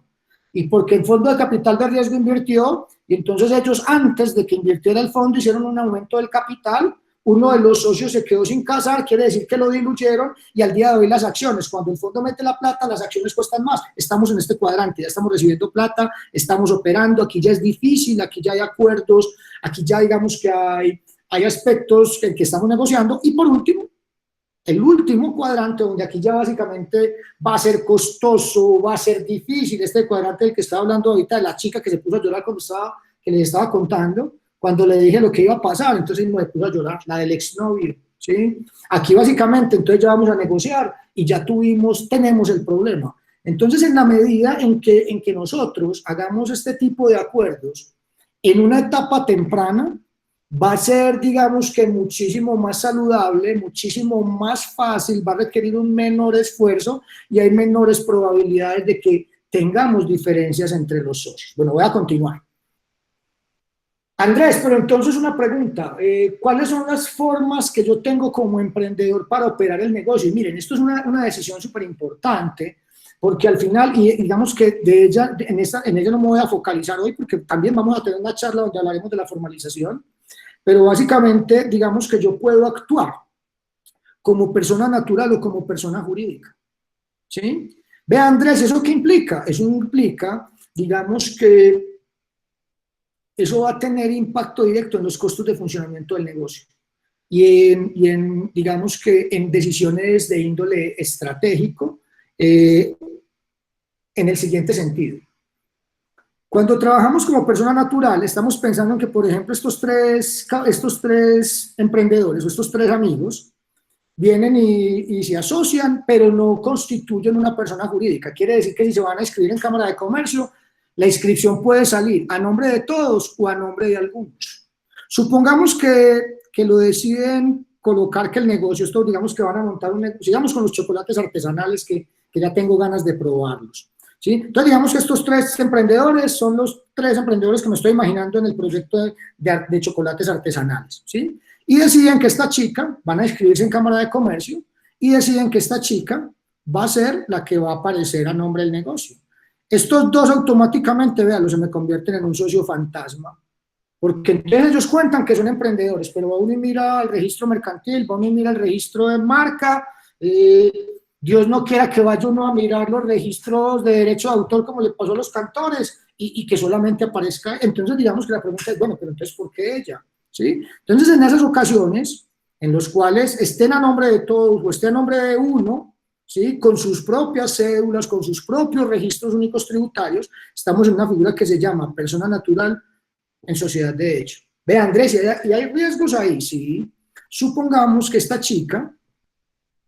[SPEAKER 1] Y porque el fondo de capital de riesgo invirtió, y entonces ellos antes de que invirtiera el fondo hicieron un aumento del capital, uno de los socios se quedó sin casar, quiere decir que lo diluyeron, y al día de hoy las acciones, cuando el fondo mete la plata, las acciones cuestan más. Estamos en este cuadrante, ya estamos recibiendo plata, estamos operando, aquí ya es difícil, aquí ya hay acuerdos, aquí ya digamos que hay aspectos en que estamos negociando. Y por último, el último cuadrante, donde aquí ya básicamente va a ser costoso, va a ser difícil, este cuadrante del que estaba hablando ahorita, de la chica que se puso a llorar que les estaba contando, cuando le dije lo que iba a pasar, entonces me puso a llorar, la del exnovio, ¿sí? Aquí básicamente, entonces ya vamos a negociar y ya tenemos el problema. Entonces, en la medida en que nosotros hagamos este tipo de acuerdos en una etapa temprana, va a ser, digamos que muchísimo más saludable, muchísimo más fácil, va a requerir un menor esfuerzo y hay menores probabilidades de que tengamos diferencias entre los socios. Bueno, voy a continuar. Andrés, pero entonces una pregunta, ¿cuáles son las formas que yo tengo como emprendedor para operar el negocio? Y miren, esto es una decisión súper importante, porque al final, y digamos que en ella no me voy a focalizar hoy, porque también vamos a tener una charla donde hablaremos de la formalización, pero básicamente, digamos que yo puedo actuar como persona natural o como persona jurídica, ¿sí? Ve, Andrés, ¿eso qué implica? Eso implica, digamos que eso va a tener impacto directo en los costos de funcionamiento del negocio y digamos que en decisiones de índole estratégico, en el siguiente sentido. Cuando trabajamos como persona natural, estamos pensando en que, por ejemplo, estos tres emprendedores o estos tres amigos vienen y se asocian, pero no constituyen una persona jurídica. Quiere decir que si se van a inscribir en Cámara de Comercio, la inscripción puede salir a nombre de todos o a nombre de algunos. Supongamos que lo deciden colocar que el negocio, esto digamos que van a montar un negocio, digamos con los chocolates artesanales que ya tengo ganas de probarlos, ¿sí? Entonces digamos que estos tres emprendedores son los tres emprendedores que me estoy imaginando en el proyecto de chocolates artesanales, ¿sí? Y deciden que esta chica, van a inscribirse en Cámara de Comercio, y deciden que esta chica va a ser la que va a aparecer a nombre del negocio. Estos dos automáticamente, véanlo, se me convierten en un socio fantasma, porque entonces ellos cuentan que son emprendedores, pero va uno y mira el registro mercantil, va uno y mira el registro de marca, Dios no quiera que vaya uno a mirar los registros de derecho de autor como le pasó a los cantores y que solamente aparezca. Entonces digamos que la pregunta es, bueno, pero entonces ¿por qué ella? ¿Sí? Entonces en esas ocasiones en los cuales estén a nombre de todos o estén a nombre de uno, ¿sí? Con sus propias cédulas, con sus propios registros únicos tributarios, estamos en una figura que se llama persona natural en sociedad de hecho. Ve, Andrés, ¿y hay riesgos ahí? Sí. Supongamos que esta chica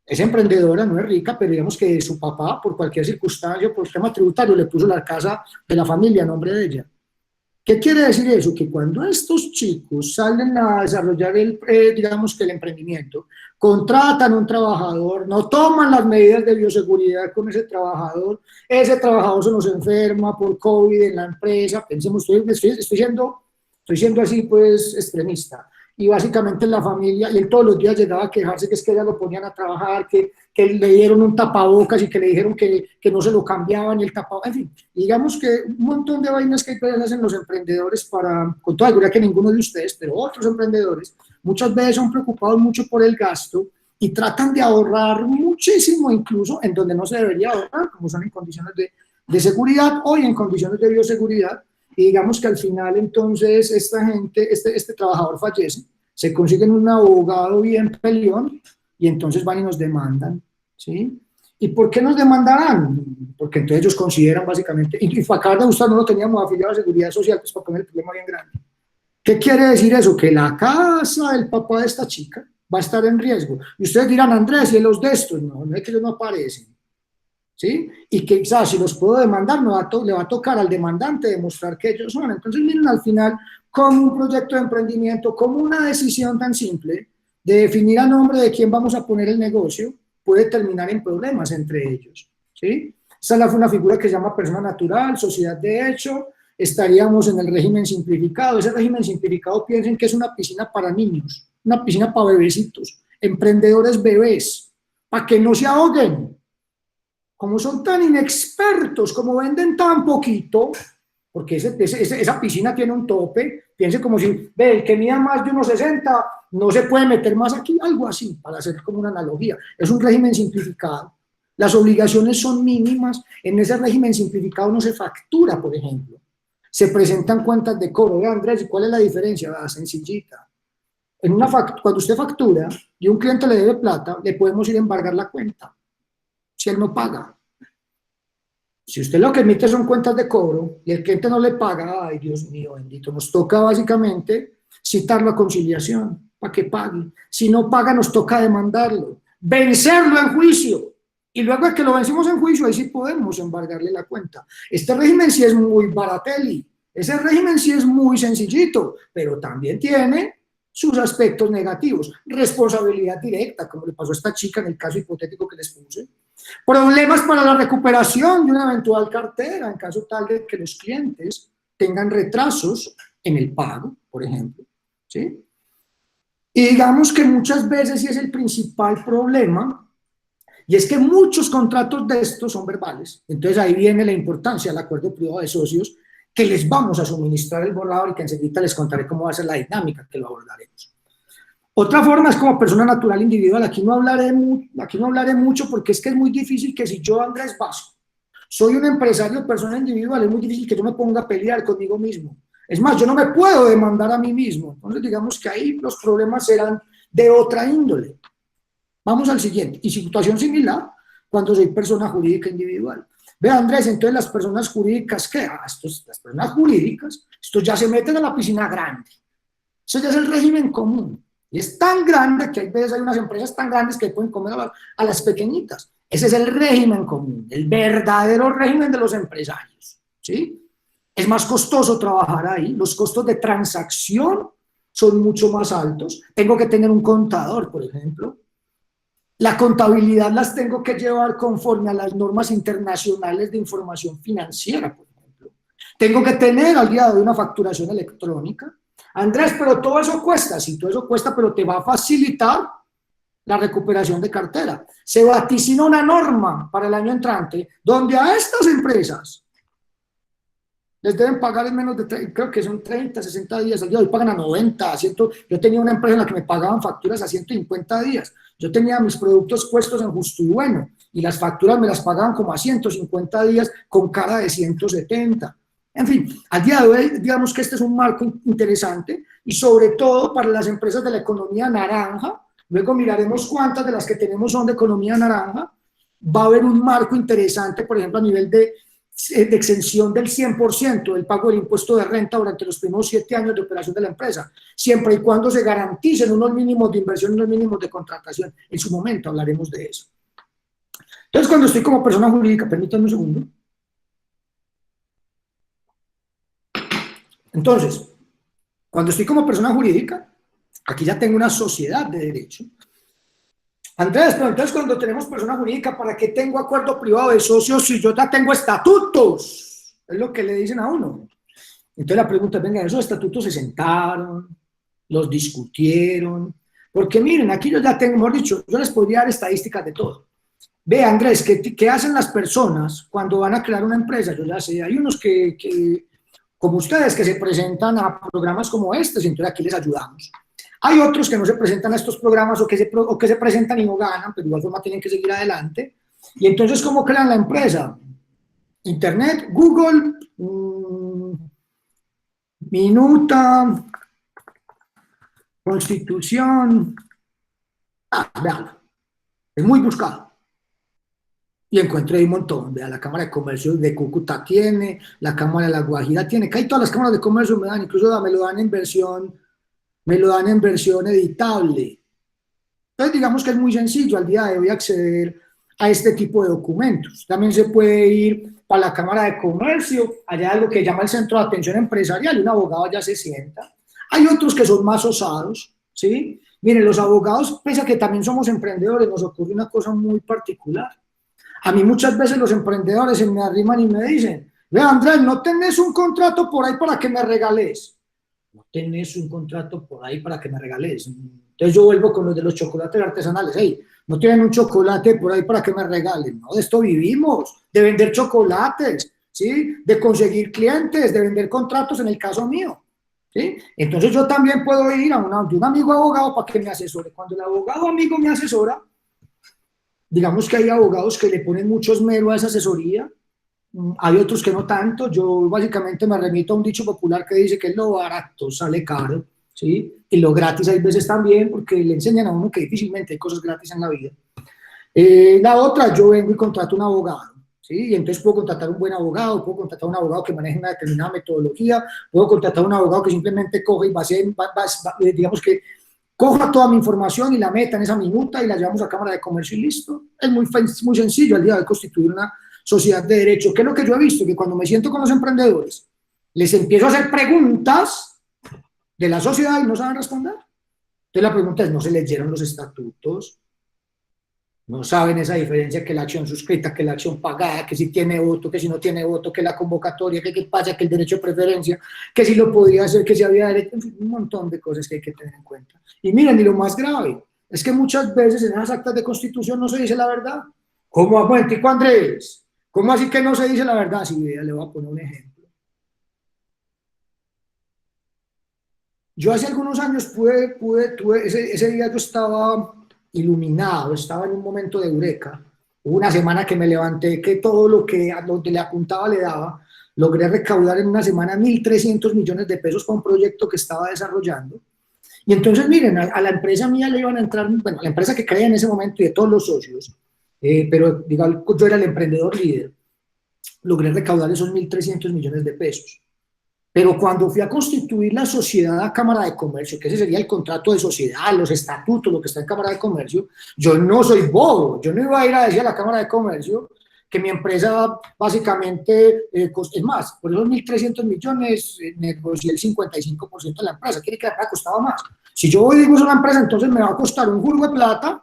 [SPEAKER 1] es emprendedora, no es rica, pero digamos que su papá, por cualquier circunstancia, por tema tributario, le puso la casa de la familia a nombre de ella. ¿Qué quiere decir eso? Que cuando estos chicos salen a desarrollar digamos que el emprendimiento, contratan a un trabajador, no toman las medidas de bioseguridad con ese trabajador se nos enferma por COVID en la empresa, pensemos, estoy siendo así pues extremista, y básicamente la familia, y él todos los días llegaba a quejarse que es que ella lo ponían a trabajar, que le dieron un tapabocas y que le dijeron que no se lo cambiaban y el tapabocas, en fin, digamos que un montón de vainas que hacen los emprendedores con toda seguridad que ninguno de ustedes, pero otros emprendedores, muchas veces son preocupados mucho por el gasto y tratan de ahorrar muchísimo incluso en donde no se debería ahorrar, como son en condiciones de seguridad o en condiciones de bioseguridad. Y digamos que al final entonces esta gente, este trabajador fallece, se consiguen un abogado bien peleón y entonces van y nos demandan, ¿sí? ¿Y por qué nos demandarán? Porque entonces ellos consideran básicamente, y para acabar de gustar no lo teníamos afiliado a Seguridad Social, pues para poner el problema bien grande. ¿Qué quiere decir eso? Que la casa del papá de esta chica va a estar en riesgo. Y ustedes dirán, Andrés, ¿y los de estos? No es que ellos no aparecen. ¿Sí? Y que quizás si los puedo demandar le va a tocar al demandante demostrar que ellos son. Entonces miren al final como un proyecto de emprendimiento, como una decisión tan simple de definir a nombre de quién vamos a poner el negocio puede terminar en problemas entre ellos, ¿sí? Esa es una figura que se llama persona natural, sociedad de hecho, estaríamos en el régimen simplificado. Ese régimen simplificado piensen que es una piscina para niños, una piscina para bebecitos. emprendedores bebés, para que no se ahoguen. Como son tan inexpertos, como venden tan poquito, porque esa piscina tiene un tope, piense como si, ve, el que mida más de 1,60 no se puede meter más aquí, algo así, para hacer como una analogía. Es un régimen simplificado, las obligaciones son mínimas, en ese régimen simplificado no se factura, por ejemplo, se presentan cuentas de cobro. Vea, Andrés, ¿y cuál es la diferencia? Sencillita. Cuando usted factura y un cliente le debe plata, le podemos ir a embargar la cuenta, si él no paga. Si usted lo que emite son cuentas de cobro y el cliente no le paga, ay Dios mío bendito, nos toca básicamente citarlo a conciliación para que pague. Si no paga, nos toca demandarlo, vencerlo en juicio. Y luego de que lo vencimos en juicio, ahí sí podemos embargarle la cuenta. Este régimen sí es muy baratelli, ese régimen sí es muy sencillito, pero también tiene sus aspectos negativos. Responsabilidad directa, como le pasó a esta chica en el caso hipotético que les puse. Problemas para la recuperación de una eventual cartera, en caso tal de que los clientes tengan retrasos en el pago, por ejemplo, ¿sí? Y digamos que muchas veces sí es el principal problema, y es que muchos contratos de estos son verbales. Entonces ahí viene la importancia del acuerdo privado de socios, que les vamos a suministrar el borrador y que enseguida les contaré cómo va a ser la dinámica, que lo abordaremos. Otra forma es como persona natural individual. Aquí no hablaré mucho porque es que es muy difícil que si yo, Andrés Vaso, soy un empresario persona individual, es muy difícil que yo me ponga a pelear conmigo mismo. Es más, yo no me puedo demandar a mí mismo. Entonces digamos que ahí los problemas serán de otra índole. Vamos al siguiente. Y situación similar cuando soy persona jurídica individual. Ve, Andrés, entonces las personas jurídicas, ¿qué? Las personas jurídicas, estos ya se meten a la piscina grande. Eso ya es el régimen común. Y es tan grande que hay veces hay unas empresas tan grandes que pueden comer a las pequeñitas. Ese es el régimen común, el verdadero régimen de los empresarios, ¿sí? Es más costoso trabajar ahí, los costos de transacción son mucho más altos. Tengo que tener un contador, por ejemplo. La contabilidad las tengo que llevar conforme a las normas internacionales de información financiera, por ejemplo. Tengo que tener al día de hoy una facturación electrónica. Andrés, pero todo eso cuesta, sí, todo eso cuesta, pero te va a facilitar la recuperación de cartera. Se vaticina una norma para el año entrante donde a estas empresas les deben pagar en menos de, creo que son 30, 60 días, al día de hoy pagan a 90, 100. Yo tenía una empresa en la que me pagaban facturas a 150 días. Yo tenía mis productos puestos en Justo y Bueno y las facturas me las pagaban como a 150 días con cara de 170. En fin, al día de hoy, digamos que este es un marco interesante y sobre todo para las empresas de la economía naranja. Luego miraremos cuántas de las que tenemos son de economía naranja. Va a haber un marco interesante, por ejemplo, a nivel de exención del 100% del pago del impuesto de renta durante los primeros 7 años de operación de la empresa, siempre y cuando se garanticen unos mínimos de inversión y unos mínimos de contratación. En su momento hablaremos de eso. Entonces, cuando estoy como persona jurídica, permítanme un segundo. Entonces, cuando estoy como persona jurídica, aquí ya tengo una sociedad de derecho. Andrés, pero entonces cuando tenemos persona jurídica, ¿para qué tengo acuerdo privado de socios si yo ya tengo estatutos? Es lo que le dicen a uno. Entonces la pregunta es, venga, esos estatutos se sentaron, los discutieron, porque miren, aquí yo ya tengo, mejor dicho, yo les podría dar estadísticas de todo. Ve, Andrés, ¿qué hacen las personas cuando van a crear una empresa? Yo ya sé, hay unos que como ustedes, que se presentan a programas como estos, y entonces aquí les ayudamos. Hay otros que no se presentan a estos programas o que se presentan y no ganan, pero de igual forma tienen que seguir adelante. Y entonces, ¿cómo crean la empresa? Internet, Google, Minuta, Constitución. Vean, es muy buscado. Y encontré un montón. Vea, la Cámara de Comercio de Cúcuta tiene, la Cámara de La Guajira tiene, que hay todas las cámaras de comercio me dan, incluso me lo dan en versión editable. Entonces digamos que es muy sencillo al día de hoy acceder a este tipo de documentos. También se puede ir para la Cámara de Comercio, allá es lo que llama el Centro de Atención Empresarial, y un abogado allá se sienta. Hay otros que son más osados, ¿sí? Miren, los abogados, pese a que también somos emprendedores, nos ocurre una cosa muy particular. A mí muchas veces los emprendedores se me arriman y me dicen, ve, Andrés, ¿no tenés un contrato por ahí para que me regales? no tenés un contrato por ahí para que me regales. Entonces yo vuelvo con los de los chocolates artesanales, hey, no tienen un chocolate por ahí para que me regalen, no, de esto vivimos, de vender chocolates, ¿sí? De conseguir clientes, de vender contratos en el caso mío, ¿sí? Entonces yo también puedo ir a de un amigo abogado para que me asesore. Cuando el abogado amigo me asesora, digamos que hay abogados que le ponen mucho esmero a esa asesoría, hay otros que no tanto. Yo básicamente me remito a un dicho popular que dice que lo barato sale caro, ¿sí? Y lo gratis hay veces también, porque le enseñan a uno que difícilmente hay cosas gratis en la vida. La otra, yo vengo y contrato un abogado, ¿sí? Y entonces puedo contratar un buen abogado, puedo contratar un abogado que maneje una determinada metodología, puedo contratar un abogado que simplemente coge y digamos que coja toda mi información y la meta en esa minuta y la llevamos a Cámara de Comercio y listo. Es muy sencillo al día de hoy constituir una sociedad de derecho. ¿Qué es lo que yo he visto? Que cuando me siento con los emprendedores, les empiezo a hacer preguntas de la sociedad y no saben responder. Entonces la pregunta es, ¿no se leyeron los estatutos? ¿No saben esa diferencia que la acción suscrita, que la acción pagada, que si tiene voto, que si no tiene voto, que la convocatoria, que qué pasa, que el derecho de preferencia, que si lo podía hacer, que si había derecho, en fin, un montón de cosas que hay que tener en cuenta. Y miren, y lo más grave, es que muchas veces en esas actas de constitución no se dice la verdad. ¿Cómo, momentico, Andrés? ¿Cómo así que no se dice la verdad? Sí, vea, le voy a poner un ejemplo. Yo hace algunos años ese día yo estaba iluminado, estaba en un momento de eureka. Hubo una semana que me levanté, que todo lo que a donde le apuntaba le daba. Logré recaudar en una semana 1.300 millones de pesos para un proyecto que estaba desarrollando. Y entonces, miren, a la empresa mía le iban a entrar, bueno, la empresa que creía en ese momento y de todos los socios, pero digamos, yo era el emprendedor líder, logré recaudar esos 1.300 millones de pesos. Pero cuando fui a constituir la sociedad a Cámara de Comercio, que ese sería el contrato de sociedad, los estatutos, lo que está en Cámara de Comercio, yo no soy bobo, yo no iba a ir a decir a la Cámara de Comercio que mi empresa básicamente, es más, por esos 1.300 millones negocié el 55% de la empresa, quiere que la empresa costaba más. Si yo voy y digo es una empresa, entonces me va a costar un jugo de plata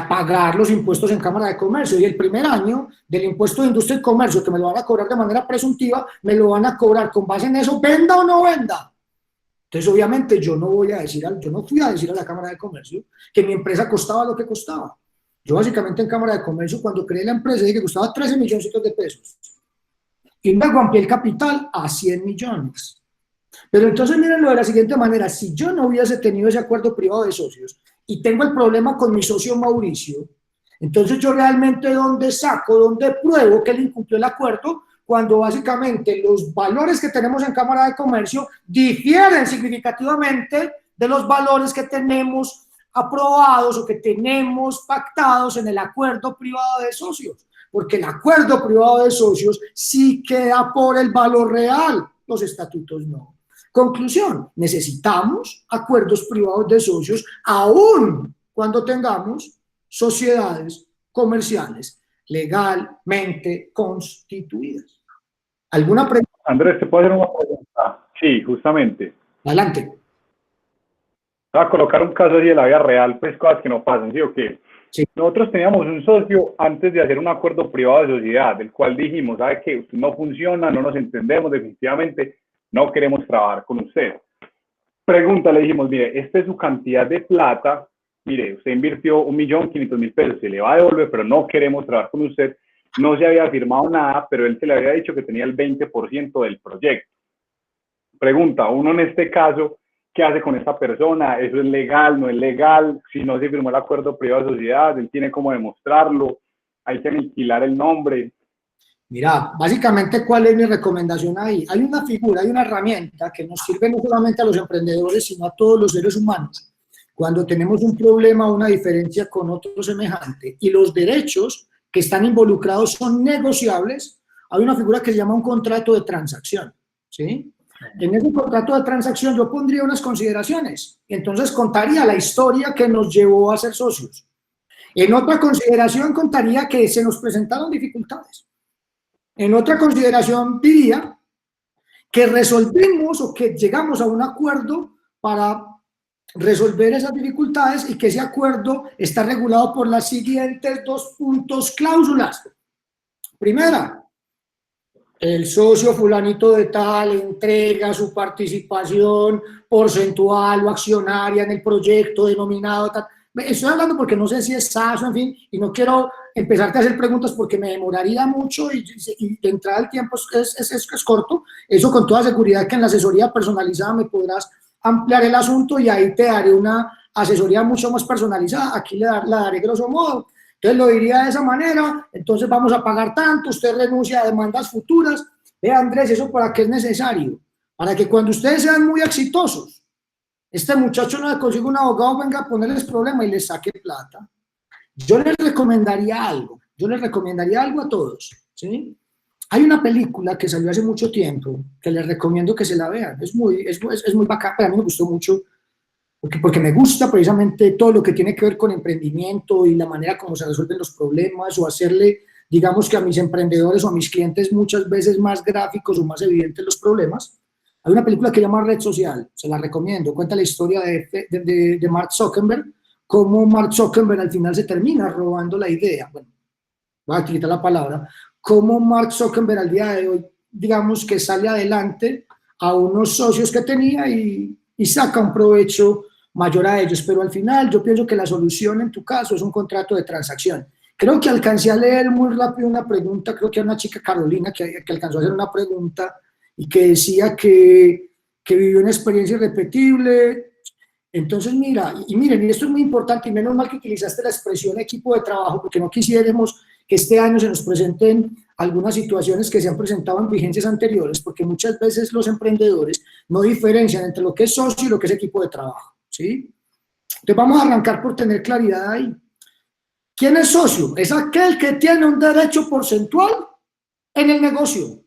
[SPEAKER 1] pagar los impuestos en Cámara de Comercio, y el primer año del impuesto de industria y comercio, que me lo van a cobrar de manera presuntiva, me lo van a cobrar con base en eso, venda o no venda. Entonces, obviamente, yo no fui a decir a la Cámara de Comercio que mi empresa costaba lo que costaba. Yo básicamente en Cámara de Comercio, cuando creé la empresa, dije que costaba 13 milloncitos de pesos. Y luego amplié el capital a 100 millones. Pero entonces mírenlo de la siguiente manera, si yo no hubiese tenido ese acuerdo privado de socios y tengo el problema con mi socio Mauricio, entonces yo realmente ¿dónde pruebo que él incumplió el acuerdo? Cuando básicamente los valores que tenemos en Cámara de Comercio difieren significativamente de los valores que tenemos aprobados o que tenemos pactados en el acuerdo privado de socios, porque el acuerdo privado de socios sí queda por el valor real, los estatutos no. Conclusión, necesitamos acuerdos privados de socios aún cuando tengamos sociedades comerciales legalmente constituidas. ¿Alguna pregunta?
[SPEAKER 8] Andrés, ¿te puedo hacer una pregunta? Sí, justamente.
[SPEAKER 1] Adelante.
[SPEAKER 8] Voy a colocar un caso así de la vida real, pues cosas que no pasan, ¿sí o qué?
[SPEAKER 1] Sí.
[SPEAKER 8] Nosotros teníamos un socio antes de hacer un acuerdo privado de sociedad, del cual dijimos, ¿sabe qué? No funciona, no nos entendemos definitivamente, no queremos trabajar con usted. Pregunta, le dijimos, mire, esta es su cantidad de plata, mire, usted invirtió 1.500.000 pesos, se le va a devolver, pero no queremos trabajar con usted. No se había firmado nada, pero él se le había dicho que tenía el 20% del proyecto. Pregunta, uno en este caso, ¿qué hace con esta persona? ¿Eso es legal, no es legal? Si no se firmó el acuerdo privado de sociedad, él tiene cómo demostrarlo, hay que aniquilar el nombre.
[SPEAKER 1] Mira, básicamente, ¿cuál es mi recomendación ahí? Hay una figura, hay una herramienta que nos sirve no solamente a los emprendedores, sino a todos los seres humanos. Cuando tenemos un problema o una diferencia con otro semejante y los derechos que están involucrados son negociables, hay una figura que se llama un contrato de transacción, ¿sí? En ese contrato de transacción yo pondría unas consideraciones, y entonces contaría la historia que nos llevó a ser socios. En otra consideración contaría que se nos presentaron dificultades. En otra consideración diría que resolvimos o que llegamos a un acuerdo para resolver esas dificultades y que ese acuerdo está regulado por las siguientes 2 cláusulas. Primera, el socio fulanito de tal entrega su participación porcentual o accionaria en el proyecto denominado tal. Estoy hablando porque no sé si es SASO, en fin, y no quiero empezarte a hacer preguntas porque me demoraría mucho y de entrada el tiempo es corto. Eso con toda seguridad que en la asesoría personalizada me podrás ampliar el asunto y ahí te daré una asesoría mucho más personalizada. Aquí la daré grosso modo. Entonces lo diría de esa manera, entonces vamos a pagar tanto, usted renuncia a demandas futuras. Vea, Andrés, ¿eso para qué es necesario? Para que cuando ustedes sean muy exitosos, este muchacho no le consiga un abogado, venga a ponerles problema y les saque plata. Yo les recomendaría algo a todos, ¿sí? Hay una película que salió hace mucho tiempo, que les recomiendo que se la vean, es muy bacán, pero a mí me gustó mucho, porque me gusta precisamente todo lo que tiene que ver con emprendimiento y la manera como se resuelven los problemas, o hacerle, digamos que a mis emprendedores o a mis clientes muchas veces más gráficos o más evidentes los problemas. Hay una película que se llama Red Social, se la recomiendo, cuenta la historia de Mark Zuckerberg, cómo Mark Zuckerberg al final se termina robando la idea, bueno, voy a quitar la palabra, cómo Mark Zuckerberg al día de hoy, digamos que sale adelante a unos socios que tenía y saca un provecho mayor a ellos, pero al final yo pienso que la solución en tu caso es un contrato de transacción. Creo que alcancé a leer muy rápido una pregunta, creo que era una chica Carolina que alcanzó a hacer una pregunta y que decía que vivió una experiencia irrepetible. Entonces, mira, y miren, y esto es muy importante, y menos mal que utilizaste la expresión equipo de trabajo, porque no quisiéramos que este año se nos presenten algunas situaciones que se han presentado en vigencias anteriores, porque muchas veces los emprendedores no diferencian entre lo que es socio y lo que es equipo de trabajo, ¿sí? Entonces vamos a arrancar por tener claridad ahí. ¿Quién es socio? Es aquel que tiene un derecho porcentual en el negocio.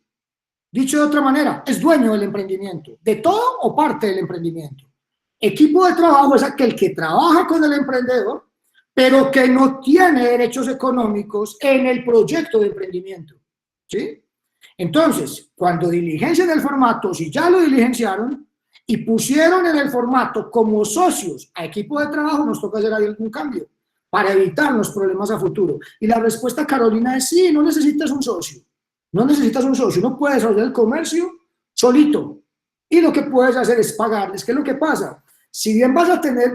[SPEAKER 1] Dicho de otra manera, es dueño del emprendimiento, de todo o parte del emprendimiento. Equipo de trabajo es aquel que trabaja con el emprendedor, pero que no tiene derechos económicos en el proyecto de emprendimiento, ¿sí? Entonces, cuando diligencian el formato, si ya lo diligenciaron y pusieron en el formato como socios a equipo de trabajo, nos toca hacer ahí algún cambio para evitar los problemas a futuro. Y la respuesta, Carolina, es sí, no necesitas un socio. No necesitas un socio, no puedes desarrollar el comercio solito. Y lo que puedes hacer es pagarles. ¿Qué es lo que pasa? Si bien vas a tener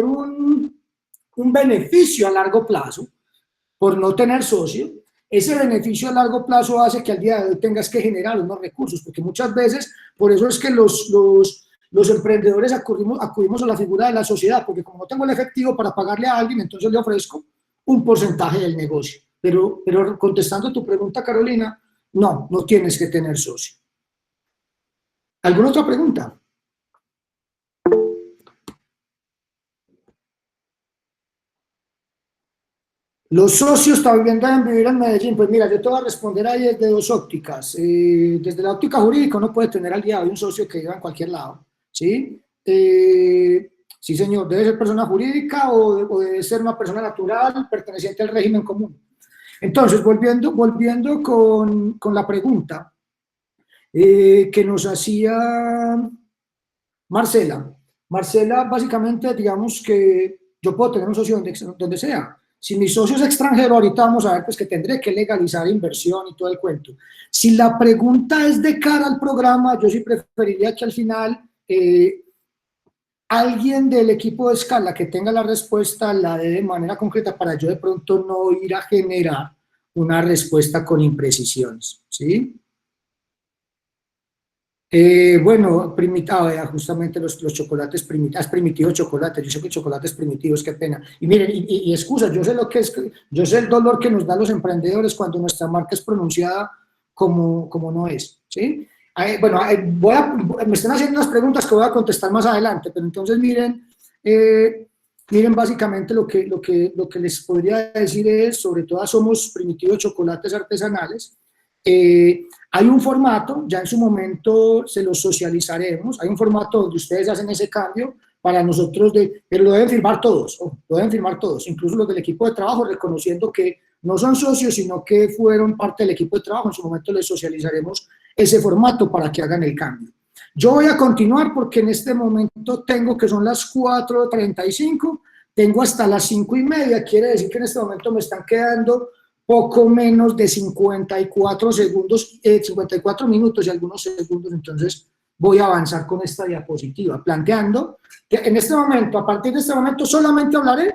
[SPEAKER 1] un beneficio a largo plazo por no tener socio, ese beneficio a largo plazo hace que al día de hoy tengas que generar unos recursos, porque muchas veces, por eso es que los emprendedores acudimos a la figura de la sociedad, porque como no tengo el efectivo para pagarle a alguien, entonces le ofrezco un porcentaje del negocio. Pero contestando tu pregunta, Carolina, no tienes que tener socio. ¿Alguna otra pregunta? Los socios también deben vivir en Medellín. Pues mira, yo te voy a responder ahí desde dos ópticas. Desde la óptica jurídica uno puede tener al día de hoy un socio que viva en cualquier lado, ¿sí? Sí, señor, debe ser persona jurídica o debe ser una persona natural perteneciente al régimen común. Entonces, volviendo con la pregunta que nos hacía Marcela. Marcela, básicamente, digamos que yo puedo tener un socio donde sea. Si mi socio es extranjero, ahorita vamos a ver pues que tendré que legalizar inversión y todo el cuento. Si la pregunta es de cara al programa, yo sí preferiría que al final alguien del equipo de Escala que tenga la respuesta la dé de manera concreta para yo de pronto no ir a generar una respuesta con imprecisiones, ¿sí? Bueno, justamente los chocolates primitivos, has primitivo chocolate, yo sé que chocolates primitivos, qué pena. Y miren, y excusa, yo sé lo que es, yo sé el dolor que nos dan los emprendedores cuando nuestra marca es pronunciada como no es, ¿sí? Bueno, me están haciendo unas preguntas que voy a contestar más adelante, pero entonces miren básicamente lo que les podría decir es, sobre todo somos primitivos chocolates artesanales. Hay un formato, ya en su momento se los socializaremos, hay un formato donde ustedes hacen ese cambio para nosotros, pero lo deben firmar todos, incluso los del equipo de trabajo, reconociendo que no son socios, sino que fueron parte del equipo de trabajo. En su momento les socializaremos ese formato para que hagan el cambio. Yo voy a continuar porque en este momento tengo que son las 4:35, tengo hasta las 5:30, quiere decir que en este momento me están quedando poco menos de 54 segundos, 54 minutos y algunos segundos. Entonces voy a avanzar con esta diapositiva, planteando que en este momento, a partir de este momento, solamente hablaré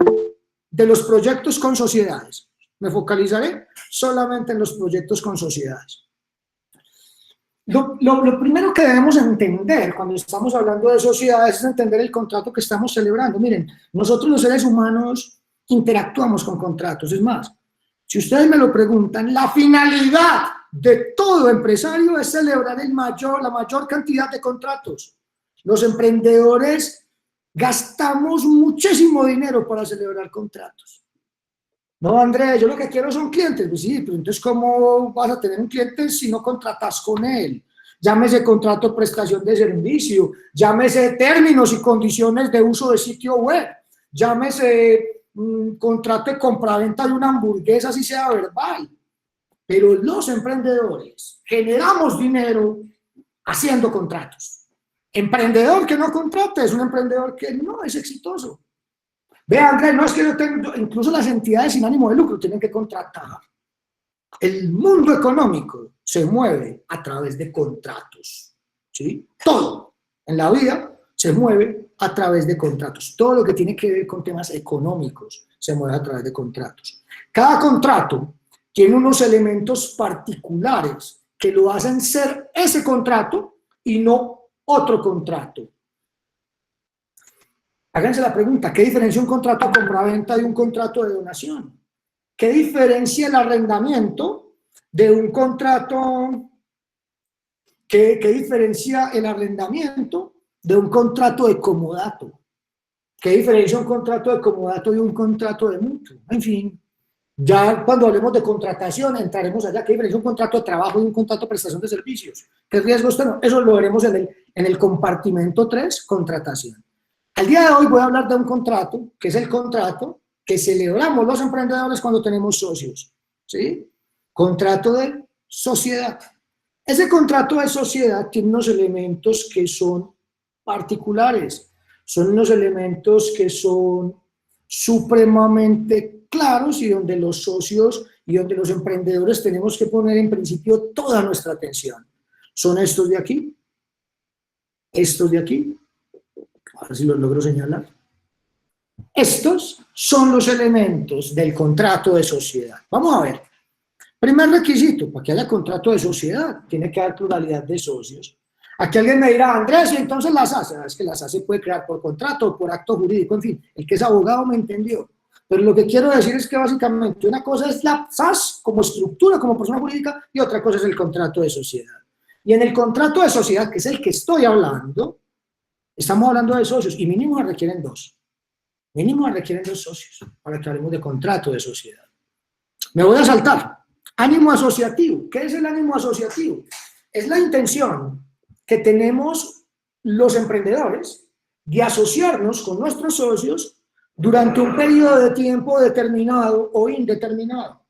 [SPEAKER 1] de los proyectos con sociedades. Me focalizaré solamente en los proyectos con sociedades. Lo primero que debemos entender cuando estamos hablando de sociedades es entender el contrato que estamos celebrando. Miren, nosotros los seres humanos interactuamos con contratos. Es más, si ustedes me lo preguntan, la finalidad de todo empresario es celebrar la mayor cantidad de contratos. Los emprendedores gastamos muchísimo dinero para celebrar contratos. No, Andrés, yo lo que quiero son clientes. Pues sí, pero entonces, ¿cómo vas a tener un cliente si no contratas con él? Llámese contrato de prestación de servicio, llámese términos y condiciones de uso de sitio web, llámese contrato de compraventa de una hamburguesa, así sea verbal. Pero los emprendedores generamos dinero haciendo contratos. Emprendedor que no contrata es un emprendedor que no es exitoso. Vea, Andrés, no es que yo tengo, incluso las entidades sin ánimo de lucro tienen que contratar. El mundo económico se mueve a través de contratos, ¿sí? Todo en la vida se mueve a través de contratos. Todo lo que tiene que ver con temas económicos se mueve a través de contratos. Cada contrato tiene unos elementos particulares que lo hacen ser ese contrato y no otro contrato. Háganse la pregunta, ¿qué diferencia un contrato de compraventa de un contrato de donación? ¿Qué diferencia el arrendamiento de un contrato? ¿Qué diferencia el arrendamiento de un contrato de comodato? ¿Qué diferencia un contrato de comodato de un contrato de mutuo? En fin, ya cuando hablemos de contratación entraremos allá. ¿Qué diferencia un contrato de trabajo y un contrato de prestación de servicios? ¿Qué riesgos tenemos? Eso lo veremos en el compartimento 3, contratación. Al día de hoy voy a hablar de un contrato, que es el contrato que celebramos los emprendedores cuando tenemos socios, ¿sí? Contrato de sociedad. Ese contrato de sociedad tiene unos elementos que son particulares, son unos elementos que son supremamente claros y donde los socios y donde los emprendedores tenemos que poner en principio toda nuestra atención. Son estos de aquí, a ver si los logro señalar. Estos son los elementos del contrato de sociedad. Vamos a ver. Primer requisito, para que haya contrato de sociedad, tiene que haber pluralidad de socios. Aquí alguien me dirá, Andrés, y entonces las ASE. Es que las ASE puede crear por contrato o por acto jurídico, en fin, el que es abogado me entendió. Pero lo que quiero decir es que básicamente una cosa es la SAS como estructura, como persona jurídica, y otra cosa es el contrato de sociedad. Y en el contrato de sociedad, que es el que estoy hablando, estamos hablando de socios y mínimo requieren dos. Mínimo requieren dos socios para que hablemos de contrato de sociedad. Me voy a saltar. Ánimo asociativo. ¿Qué es el ánimo asociativo? Es la intención que tenemos los emprendedores de asociarnos con nuestros socios durante un periodo de tiempo determinado o indeterminado.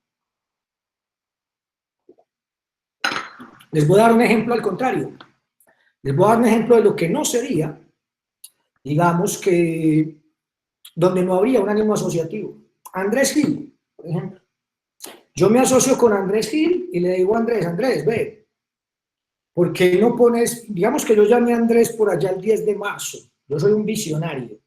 [SPEAKER 1] Les voy a dar un ejemplo al contrario. Les voy a dar un ejemplo de lo que no sería, digamos que, donde no habría un ánimo asociativo. Andrés Gil, por ejemplo. Yo me asocio con Andrés Gil y le digo a Andrés, ve, ¿por qué no pones, digamos que yo llamé a Andrés por allá el 10 de marzo, yo soy un visionario,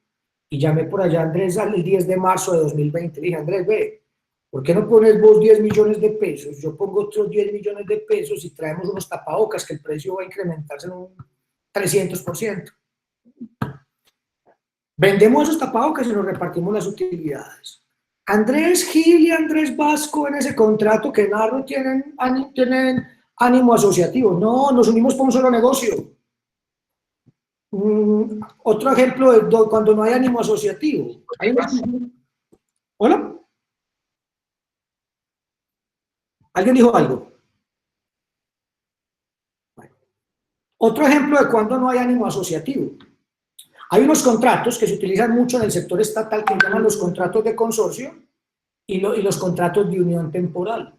[SPEAKER 1] y llamé por allá a Andrés el 10 de marzo de 2020, le dije, Andrés, ve, ¿por qué no pones vos 10 millones de pesos? Yo pongo otros 10 millones de pesos y traemos unos tapabocas que el precio va a incrementarse en un 300%. Vendemos esos tapabocas y nos repartimos las utilidades. Andrés Gil y Andrés Vasco en ese contrato que narro tienen ánimo asociativo. No, nos unimos por un solo negocio. Otro ejemplo de cuando no hay ánimo asociativo. ¿Hola? ¿Alguien dijo algo? Otro ejemplo de cuando no hay ánimo asociativo. Hay unos contratos que se utilizan mucho en el sector estatal que llaman los contratos de consorcio y los contratos de unión temporal.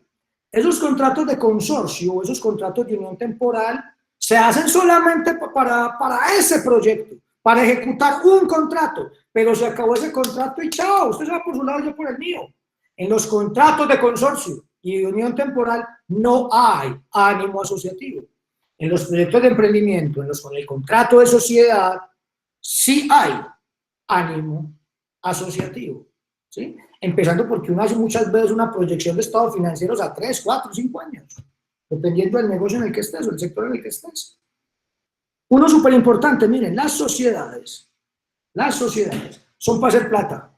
[SPEAKER 1] Esos contratos de consorcio, esos contratos de unión temporal, se hacen solamente para ese proyecto, para ejecutar un contrato, pero se acabó ese contrato y chao, usted se va por su lado y yo por el mío. En los contratos de consorcio y de unión temporal, no hay ánimo asociativo. En los proyectos de emprendimiento, con el contrato de sociedad, sí hay ánimo asociativo, ¿sí? Empezando porque uno hace muchas veces una proyección de estados financieros a 3, 4, 5 años, dependiendo del negocio en el que estés o el sector en el que estés. Uno súper importante, miren, las sociedades son para hacer plata.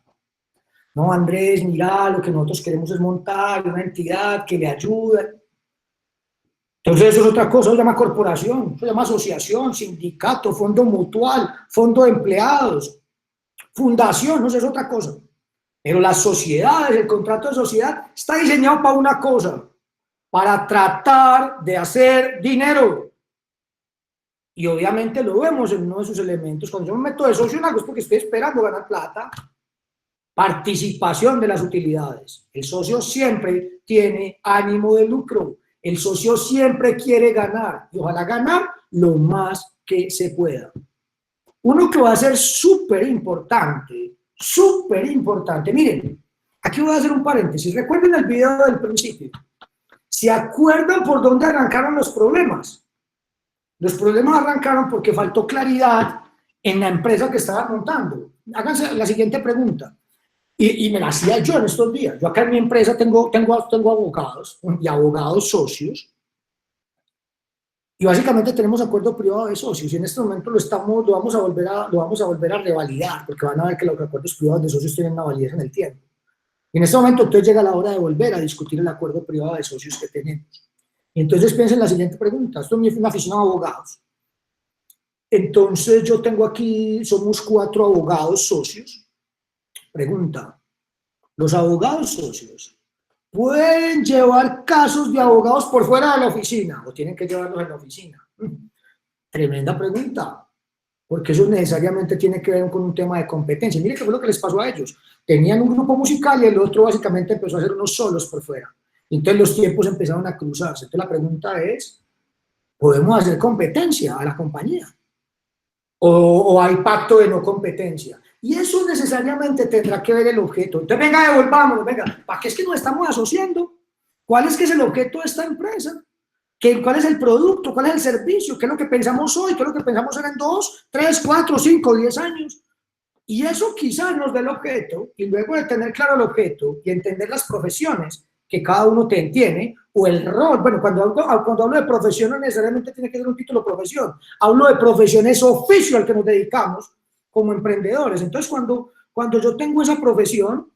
[SPEAKER 1] No, Andrés, mira, lo que nosotros queremos es montar una entidad que le ayude. Entonces eso es otra cosa, eso se llama corporación, eso se llama asociación, sindicato, fondo mutual, fondo de empleados, fundación, no sé, es otra cosa. Pero las sociedades, el contrato de sociedad está diseñado para una cosa, para tratar de hacer dinero. Y obviamente lo vemos en uno de sus elementos. Cuando yo me meto de socio en algo es porque estoy esperando ganar plata. Participación de las utilidades. El socio siempre tiene ánimo de lucro. El socio siempre quiere ganar. Y ojalá ganar lo más que se pueda. Uno que va a ser súper importante. Miren, aquí voy a hacer un paréntesis. Recuerden el video del principio. ¿Se acuerdan por dónde arrancaron los problemas? Los problemas arrancaron porque faltó claridad en la empresa que estaban montando. Háganse la siguiente pregunta. Y me la hacía yo en estos días. Yo acá en mi empresa tengo abogados y abogados socios. Y básicamente tenemos acuerdo privado de socios. Y en este momento lo vamos a volver a revalidar, porque van a ver que los acuerdos privados de socios tienen una validez en el tiempo. Y en este momento entonces llega la hora de volver a discutir el acuerdo privado de socios que tenemos. Y entonces piensen en la siguiente pregunta. Esto es una oficina de abogados. Entonces yo tengo aquí, somos 4 abogados socios. Pregunta, ¿los abogados socios pueden llevar casos de abogados por fuera de la oficina o tienen que llevarlos en la oficina? Tremenda pregunta, porque eso necesariamente tiene que ver con un tema de competencia. Mire qué fue lo que les pasó a ellos. Tenían un grupo musical y el otro básicamente empezó a hacer unos solos por fuera. Entonces los tiempos empezaron a cruzarse. Entonces la pregunta es, ¿podemos hacer competencia a la compañía? ¿O hay pacto de no competencia? Y eso necesariamente tendrá que ver el objeto. Entonces, venga, devolvámonos, venga. ¿Para qué es que nos estamos asociando? ¿Cuál es que es el objeto de esta empresa? ¿Cuál es el producto? ¿Cuál es el servicio? ¿Qué es lo que pensamos hoy? ¿Qué es lo que pensamos en 2, 3, 4, 5, 10 años? Y eso quizás nos dé el objeto, y luego de tener claro el objeto y entender las profesiones que cada uno tiene, o el rol, bueno, cuando hablo de profesión no necesariamente tiene que ser un título de profesión, hablo de profesión, es oficio al que nos dedicamos como emprendedores. Entonces, cuando yo tengo esa profesión,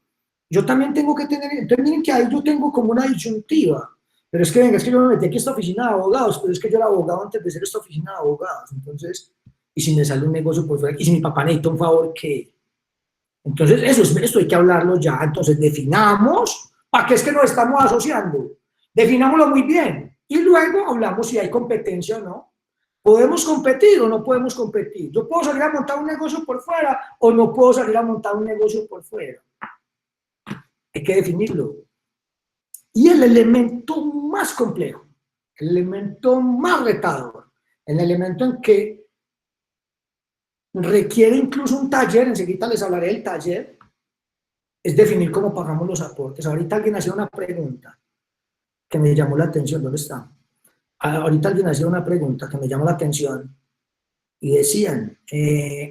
[SPEAKER 1] yo también tengo que tener, entonces miren que ahí yo tengo como una disyuntiva, pero es que venga, es que yo me metí aquí a esta oficina de abogados, pero es que yo era abogado antes de ser esta oficina de abogados, entonces, y si me sale un negocio por fuera, y si mi papá necesita un favor, ¿qué? Entonces, esto hay que hablarlo ya, entonces definamos, ¿para qué es que nos estamos asociando? Definámoslo muy bien, y luego hablamos si hay competencia o no. ¿Podemos competir o no podemos competir? ¿Yo puedo salir a montar un negocio por fuera o no puedo salir a montar un negocio por fuera? Hay que definirlo. Y el elemento más complejo, el elemento más retador, el elemento en que requiere incluso un taller, enseguida les hablaré del taller, es definir cómo pagamos los aportes. Ahorita alguien hacía una pregunta que me llamó la atención. ¿Dónde está? Ahorita alguien hacía una pregunta que me llamó la atención y decían,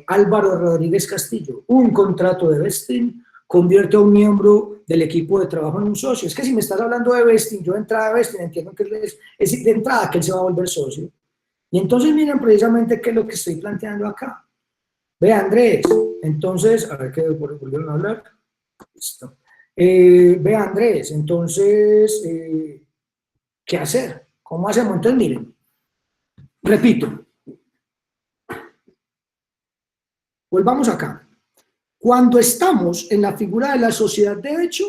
[SPEAKER 1] Álvaro Rodríguez Castillo, un contrato de vesting convierte a un miembro del equipo de trabajo en un socio. Es que si me estás hablando de vesting, yo de entrada de vesting entiendo que es de entrada que él se va a volver socio. Y entonces miren precisamente qué es lo que estoy planteando acá. Ve Andrés, entonces, a ver qué volvieron a hablar. Listo. Ve Andrés, entonces, ¿qué hacer? ¿Cómo hacemos? Entonces, miren, repito, volvamos acá. Cuando estamos en la figura de la sociedad de hecho,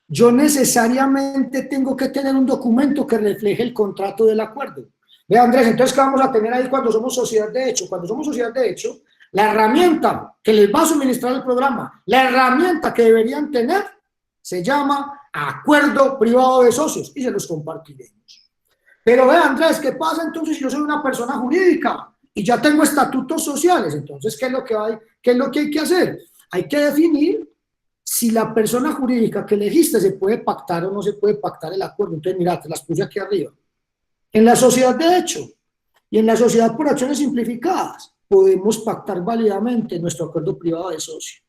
[SPEAKER 1] yo necesariamente tengo que tener un documento que refleje el contrato del acuerdo. Ve Andrés, entonces, ¿qué vamos a tener ahí cuando somos sociedad de hecho? Cuando somos sociedad de hecho, la herramienta que les va a suministrar el programa, la herramienta que deberían tener, se llama acuerdo privado de socios y se los compartiremos. Pero ve Andrés, ¿qué pasa entonces si yo soy una persona jurídica y ya tengo estatutos sociales? Entonces, ¿qué es lo que hay que hacer? Hay que definir si la persona jurídica que elegiste se puede pactar o no se puede pactar el acuerdo. Entonces, mira, te las puse aquí arriba. En la sociedad de hecho y en la sociedad por acciones simplificadas podemos pactar válidamente nuestro acuerdo privado de socio.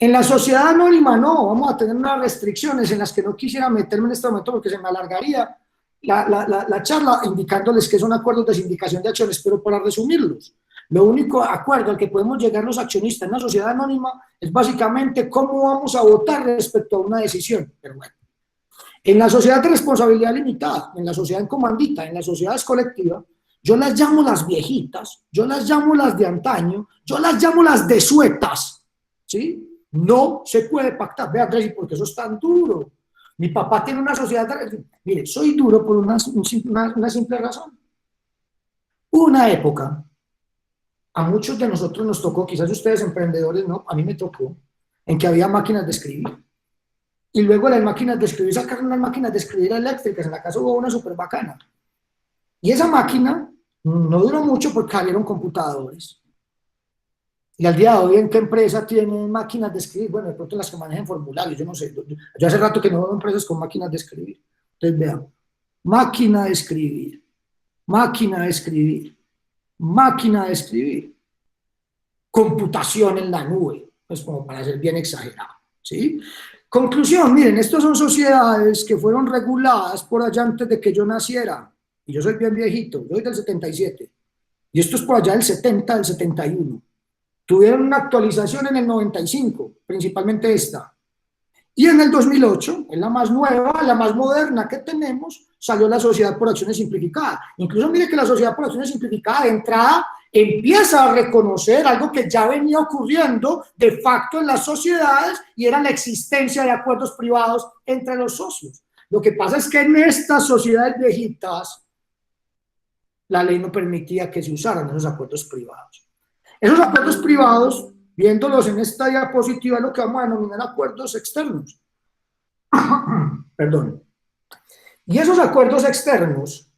[SPEAKER 1] En la sociedad anónima no, vamos a tener unas restricciones en las que no quisiera meterme en este momento porque se me alargaría la charla indicándoles que son acuerdos de sindicación de acciones, pero para resumirlos, lo único acuerdo al que podemos llegar los accionistas en una sociedad anónima es básicamente cómo vamos a votar respecto a una decisión. Pero bueno, en la sociedad de responsabilidad limitada, en la sociedad en comandita, en las sociedades colectivas, yo las llamo las viejitas, yo las llamo las de antaño, yo las llamo las desuetas, ¿sí? No se puede pactar. Vea, Tracy, porque eso es tan duro. Mi papá tiene una sociedad, mire, soy duro por una simple razón. Hubo una época, a muchos de nosotros nos tocó, quizás ustedes emprendedores no, a mí me tocó, en que había máquinas de escribir. Y luego las máquinas de escribir sacaron unas máquinas de escribir eléctricas, en la casa hubo una súper bacana. Y esa máquina no duró mucho porque salieron computadores. Y al día de hoy, ¿en qué empresa tienen máquinas de escribir? Bueno, de pronto las que manejan formularios, yo no sé. Yo hace rato que no veo empresas con máquinas de escribir. Entonces, vean, máquina de escribir, máquina de escribir, máquina de escribir, computación en la nube, pues como para ser bien exagerado, ¿sí? Conclusión, miren, estas son sociedades que fueron reguladas por allá antes de que yo naciera, y yo soy bien viejito, yo soy del 77, y esto es por allá del 70, del 71. Tuvieron una actualización en el 95, principalmente esta. Y en el 2008, en la más nueva, la más moderna que tenemos, salió la Sociedad por Acciones Simplificada. Incluso mire que la Sociedad por Acciones Simplificada de entrada empieza a reconocer algo que ya venía ocurriendo de facto en las sociedades y era la existencia de acuerdos privados entre los socios. Lo que pasa es que en estas sociedades viejitas la ley no permitía que se usaran esos acuerdos privados. Esos acuerdos privados, viéndolos en esta diapositiva, es lo que vamos a denominar acuerdos externos. Perdón. Y esos acuerdos externos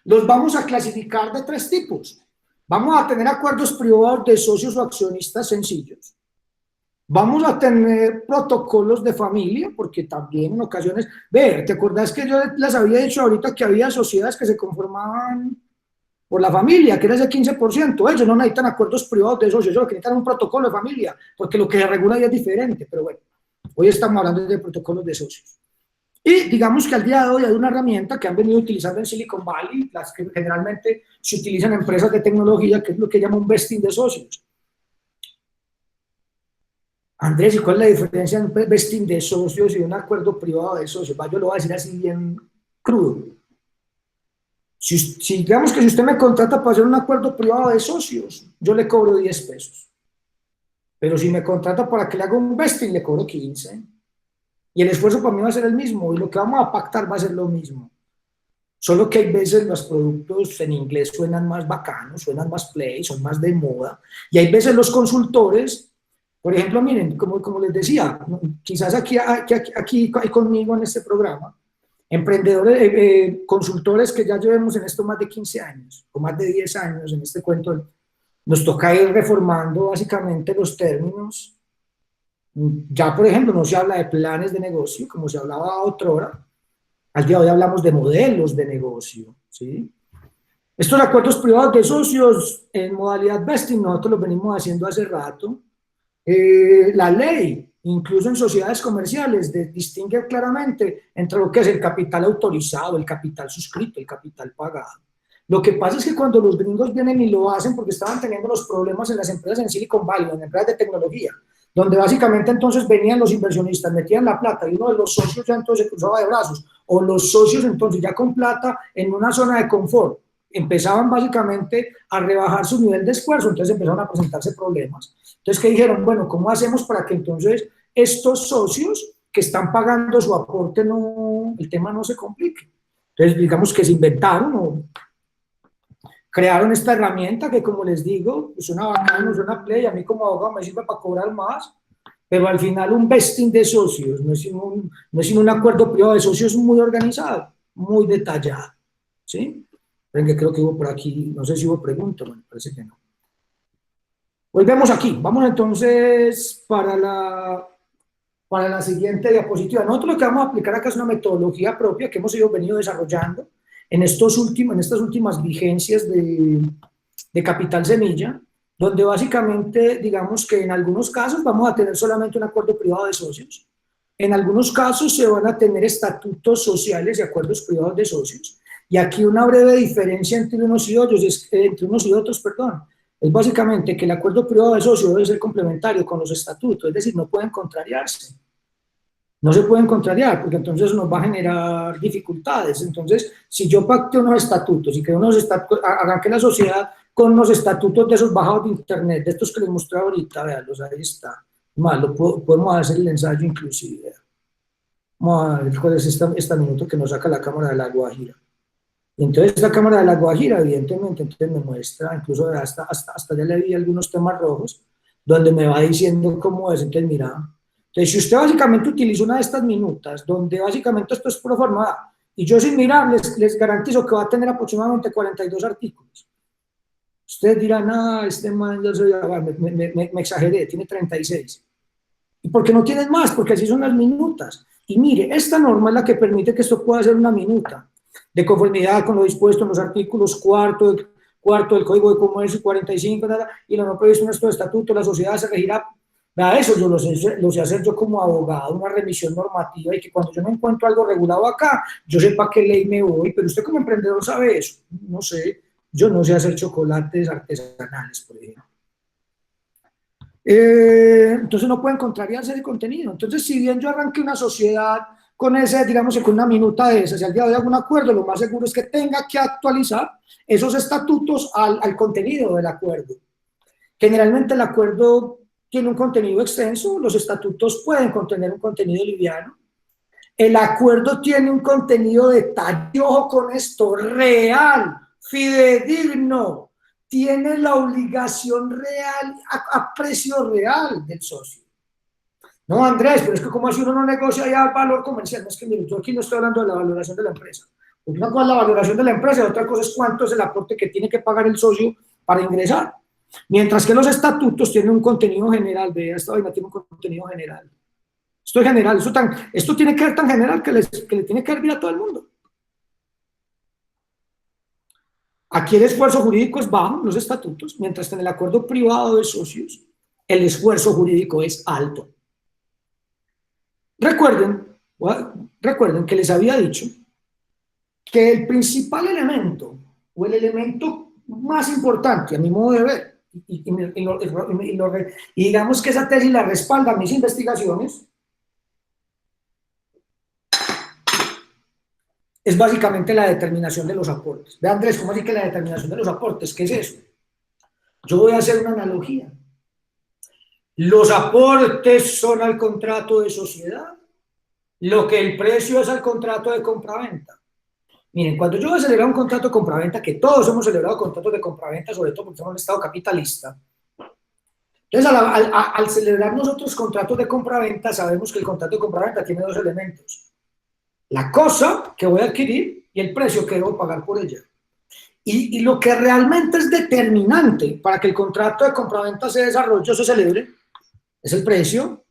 [SPEAKER 1] los vamos a clasificar de tres tipos. Vamos a tener acuerdos privados de socios o accionistas sencillos. Vamos a tener protocolos de familia, porque también en ocasiones, ¿te acordás que yo les había dicho ahorita que había sociedades que se conformaban por la familia, que era ese 15%? Ellos no necesitan acuerdos privados de socios, ellos lo que necesitan es un protocolo de familia, porque lo que se regula ya es diferente, pero bueno, hoy estamos hablando de protocolos de socios. Y digamos que al día de hoy hay una herramienta que han venido utilizando en Silicon Valley, las que generalmente se utilizan en empresas de tecnología, que es lo que llaman un vesting de socios. Andrés, ¿y cuál es la diferencia entre un vesting de socios y un acuerdo privado de socios? Yo lo voy a decir así bien crudo. Si digamos que si usted me contrata para hacer un acuerdo privado de socios, yo le cobro 10 pesos. Pero si me contrata para que le haga un vesting, le cobro 15. Y el esfuerzo para mí va a ser el mismo, y lo que vamos a pactar va a ser lo mismo. Solo que hay veces los productos en inglés suenan más bacanos, suenan más play, son más de moda, y hay veces los consultores, por ejemplo, miren, como les decía, quizás aquí conmigo en este programa, emprendedores, consultores que ya llevemos en esto más de 15 años, o más de 10 años en este cuento, nos toca ir reformando básicamente los términos. Ya, por ejemplo, no se habla de planes de negocio, como se hablaba otrora. Al día de hoy hablamos de modelos de negocio, ¿sí? Estos acuerdos privados de socios en modalidad vesting, nosotros los venimos haciendo hace rato. La ley, incluso en sociedades comerciales, distingue claramente entre lo que es el capital autorizado, el capital suscrito, el capital pagado. Lo que pasa es que cuando los gringos vienen y lo hacen porque estaban teniendo los problemas en las empresas en Silicon Valley, en empresas de tecnología, donde básicamente entonces venían los inversionistas, metían la plata y uno de los socios ya entonces se cruzaba de brazos, o los socios entonces ya con plata en una zona de confort, empezaban básicamente a rebajar su nivel de esfuerzo, entonces empezaron a presentarse problemas. Entonces, ¿qué dijeron? Bueno, ¿cómo hacemos para que entonces estos socios que están pagando su aporte, el tema no se complique? Entonces, digamos que se inventaron o crearon esta herramienta que, como les digo, suena bacano, suena play, a mí como abogado me sirve para cobrar más, pero al final un vesting de socios no es sino un acuerdo privado de socios muy organizado, muy detallado, ¿sí? Creo que hubo por aquí, no sé si hubo preguntas, bueno, parece que no. Volvemos aquí. Vamos entonces para la siguiente diapositiva. Nosotros lo que vamos a aplicar acá es una metodología propia que hemos venido desarrollando en estas últimas vigencias de Capital Semilla, donde básicamente, digamos que en algunos casos vamos a tener solamente un acuerdo privado de socios, en algunos casos se van a tener estatutos sociales y acuerdos privados de socios, y aquí una breve diferencia entre unos y otros, es básicamente que el acuerdo privado de socios debe ser complementario con los estatutos, es decir, no pueden contrariarse. No se pueden contrariar, porque entonces nos va a generar dificultades. Entonces, si yo pacto unos estatutos y que arranque la sociedad con unos estatutos de esos bajados de internet, de estos que les mostré ahorita, veanlos, ahí está. Podemos hacer el ensayo inclusive. Vamos a ver cuál es esta minuto que nos saca la cámara de La Guajira. Y entonces esta cámara de La Guajira, evidentemente, entonces me muestra, incluso hasta ya le vi algunos temas rojos, donde me va diciendo cómo es. Entonces, mira, entonces si usted básicamente utiliza una de estas minutas, donde básicamente esto es pro forma, y yo sin mirar les garantizo que va a tener aproximadamente 42 artículos. Ustedes dirán, este man, me exageré, tiene 36. ¿Y por qué no tienen más? Porque así son las minutas. Y mire, esta norma es la que permite que esto pueda ser una minuta, de conformidad con lo dispuesto en los artículos cuarto del Código de Comercio, 45, y lo no previsto en nuestro estatuto, la sociedad se regirá. Eso yo lo sé hacer yo como abogado, una revisión normativa, y que cuando yo no encuentro algo regulado acá, yo sepa qué ley me voy, pero usted como emprendedor sabe eso. No sé, yo no sé hacer chocolates artesanales, por ejemplo. Entonces no pueden contrariarse de contenido. Entonces, si bien yo arranqué una sociedad con ese, digamos, con una minuta de esas, si al día de hoy hago un acuerdo, lo más seguro es que tenga que actualizar esos estatutos al contenido del acuerdo. Generalmente el acuerdo tiene un contenido extenso, los estatutos pueden contener un contenido liviano. El acuerdo tiene un contenido detallado, ojo con esto, real, fidedigno, tiene la obligación real, a precio real del socio. No, Andrés, pero es que como así uno no negocia ya valor comercial. No, es que mire, yo aquí no estoy hablando de la valoración de la empresa. Una cosa es la valoración de la empresa y otra cosa es cuánto es el aporte que tiene que pagar el socio para ingresar. Mientras que los estatutos tienen un contenido general, vea, esta vaina tiene un contenido general. Esto es general, esto tiene que ser tan general que le tiene que servir a todo el mundo. Aquí el esfuerzo jurídico es bajo en los estatutos, mientras que en el acuerdo privado de socios el esfuerzo jurídico es alto. Recuerden que les había dicho que el principal elemento, o el elemento más importante, a mi modo de ver, y digamos que esa tesis la respaldan mis investigaciones, es básicamente la determinación de los aportes. Ve, Andrés, ¿cómo así que la determinación de los aportes? ¿Qué es eso? Yo voy a hacer una analogía. Los aportes son al contrato de sociedad, lo que el precio es al contrato de compraventa. Miren, cuando yo voy a celebrar un contrato de compraventa, que todos hemos celebrado contratos de compraventa, sobre todo porque somos un estado capitalista, entonces al celebrar nosotros contratos de compraventa, sabemos que el contrato de compraventa tiene dos elementos: la cosa que voy a adquirir y el precio que debo pagar por ella. Y lo que realmente es determinante para que el contrato de compraventa se desarrolle o se celebre es el precio.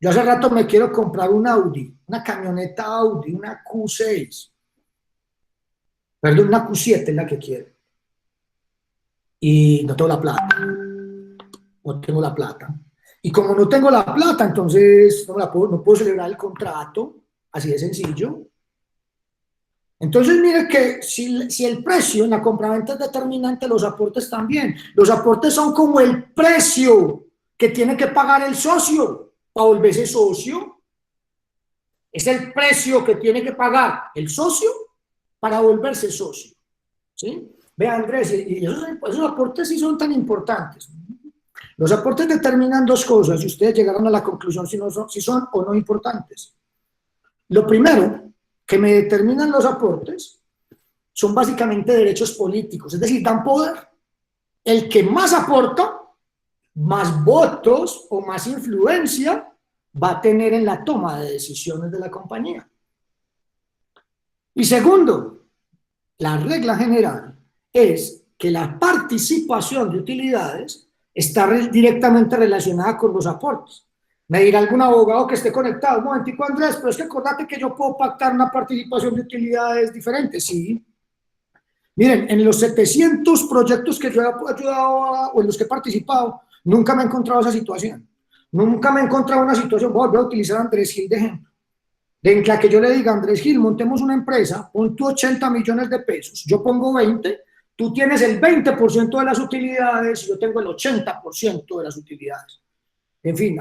[SPEAKER 1] Yo hace rato me quiero comprar un Audi, una camioneta Audi, una Q6. Perdón, una Q7 es la que quiero. Y no tengo la plata. No tengo la plata. Y como no tengo la plata, entonces no puedo celebrar el contrato. Así de sencillo. Entonces, mire que si el precio en la compraventa es determinante, los aportes también. Los aportes son como el precio que tiene que pagar el socio para volverse socio. Es el precio que tiene que pagar el socio para volverse socio. ¿Sí? Vea, Andrés, y esos aportes sí son tan importantes. Los aportes determinan dos cosas y ustedes llegarán a la conclusión si son o no importantes. Lo primero que me determinan los aportes son básicamente derechos políticos, es decir, dan poder. El que más aporta, más votos o más influencia va a tener en la toma de decisiones de la compañía. Y segundo, la regla general es que la participación de utilidades está directamente relacionada con los aportes. Me dirá algún abogado que esté conectado, un momentico Andrés, pero es que acordate que yo puedo pactar una participación de utilidades diferente, sí. Miren, en los 700 proyectos que yo he ayudado o en los que he participado, nunca me he encontrado esa situación. Nunca me he encontrado una situación, voy a utilizar a Andrés Gil de ejemplo, de la que yo le diga, Andrés Gil, montemos una empresa, pon tú 80 millones de pesos, yo pongo 20, tú tienes el 20% de las utilidades y yo tengo el 80% de las utilidades. En fin,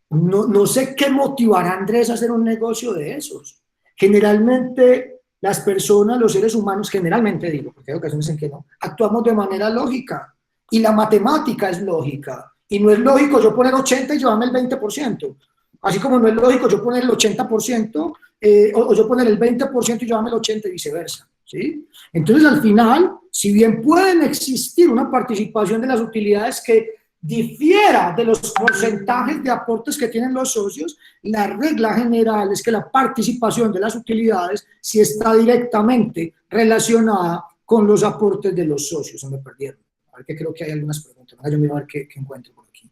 [SPEAKER 1] no sé qué motivará a Andrés a hacer un negocio de esos. Generalmente las personas, los seres humanos, generalmente digo, porque hay ocasiones en que no, actuamos de manera lógica y la matemática es lógica y no es lógico yo poner 80 y llevarme el 20%, así como no es lógico yo poner el 80% o yo poner el 20% y llevarme el 80% y viceversa, ¿sí? Entonces al final, si bien pueden existir una participación de las utilidades que difiera de los porcentajes de aportes que tienen los socios, la regla general es que la participación de las utilidades sí está directamente relacionada con los aportes de los socios. Se me perdieron. A ver, que creo que hay algunas preguntas. Yo miro a ver qué encuentro por aquí.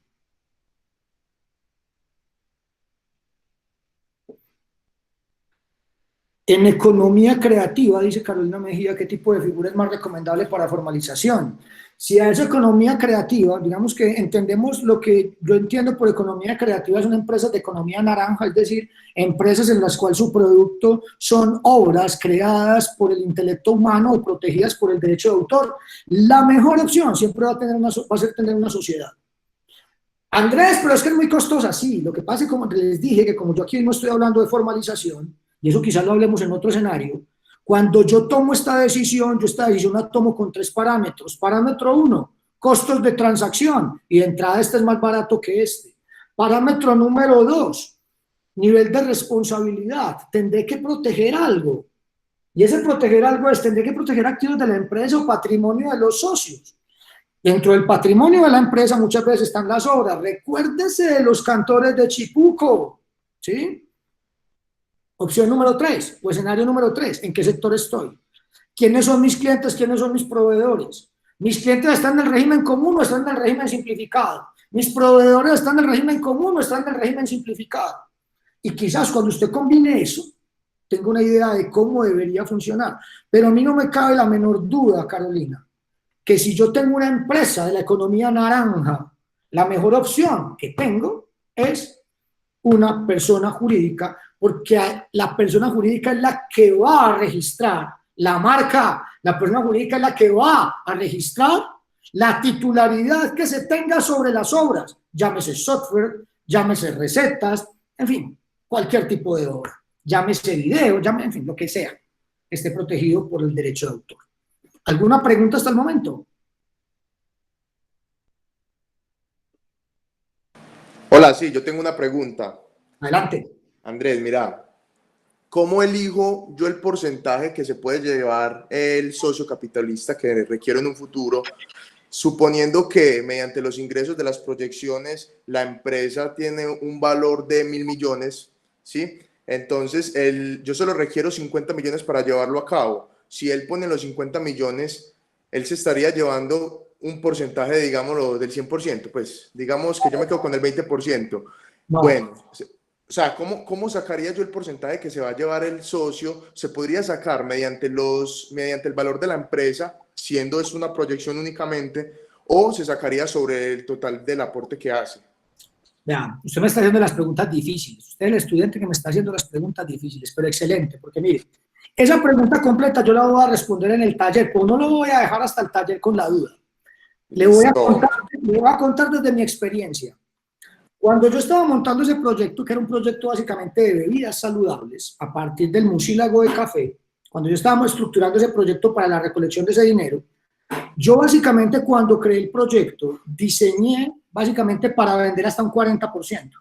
[SPEAKER 1] En economía creativa, dice Carolina Mejía, ¿qué tipo de figura es más recomendable para formalización? Si es economía creativa, digamos que entendemos lo que yo entiendo por economía creativa, son empresas de economía naranja, es decir, empresas en las cuales su producto son obras creadas por el intelecto humano o protegidas por el derecho de autor. La mejor opción siempre va a ser tener una sociedad. Andrés, pero es que es muy costosa, sí, lo que pasa es como les dije, que como yo aquí no estoy hablando de formalización, y eso quizás lo hablemos en otro escenario, cuando yo tomo esta decisión la tomo con 3 parámetros. Parámetro 1, costos de transacción, y de entrada este es más barato que este. Parámetro número 2, nivel de responsabilidad, tendré que proteger algo, y ese proteger algo es, tendré que proteger activos de la empresa o patrimonio de los socios. Dentro del patrimonio de la empresa muchas veces están las obras, recuérdese de los cantores de Chipuco, ¿sí? Opción número 3, o escenario número 3, ¿en qué sector estoy? ¿Quiénes son mis clientes? ¿Quiénes son mis proveedores? ¿Mis clientes están en el régimen común o están en el régimen simplificado? ¿Mis proveedores están en el régimen común o están en el régimen simplificado? Y quizás cuando usted combine eso, tenga una idea de cómo debería funcionar. Pero a mí no me cabe la menor duda, Carolina, que si yo tengo una empresa de la economía naranja, la mejor opción que tengo es una persona jurídica, porque la persona jurídica es la que va a registrar la marca, la persona jurídica es la que va a registrar la titularidad que se tenga sobre las obras, llámese software, llámese recetas, en fin, cualquier tipo de obra, llámese video, en fin, lo que sea, esté protegido por el derecho de autor. ¿Alguna pregunta hasta el momento?
[SPEAKER 7] Hola, sí, yo tengo una pregunta.
[SPEAKER 1] Adelante.
[SPEAKER 7] Andrés, mira, ¿cómo elijo yo el porcentaje que se puede llevar el socio capitalista que requiero en un futuro, suponiendo que mediante los ingresos de las proyecciones la empresa tiene un valor de 1.000 millones, ¿sí? Entonces, yo solo requiero 50 millones para llevarlo a cabo. Si él pone los 50 millones, él se estaría llevando un porcentaje, digámoslo, del 100%, pues digamos que yo me quedo con el 20%. No. Bueno, o sea, ¿cómo sacaría yo el porcentaje que se va a llevar el socio? ¿Se podría sacar mediante el valor de la empresa, siendo esto una proyección únicamente, o se sacaría sobre el total del aporte que hace?
[SPEAKER 1] Vean, usted me está haciendo las preguntas difíciles. Usted es el estudiante que me está haciendo las preguntas difíciles, pero excelente, porque mire, esa pregunta completa yo la voy a responder en el taller, pero no lo voy a dejar hasta el taller con la duda. Le voy a contar desde mi experiencia. Cuando yo estaba montando ese proyecto, que era un proyecto básicamente de bebidas saludables, a partir del mucílago de café, cuando yo estábamos estructurando ese proyecto para la recolección de ese dinero, yo básicamente cuando creé el proyecto, diseñé básicamente para vender hasta un 40%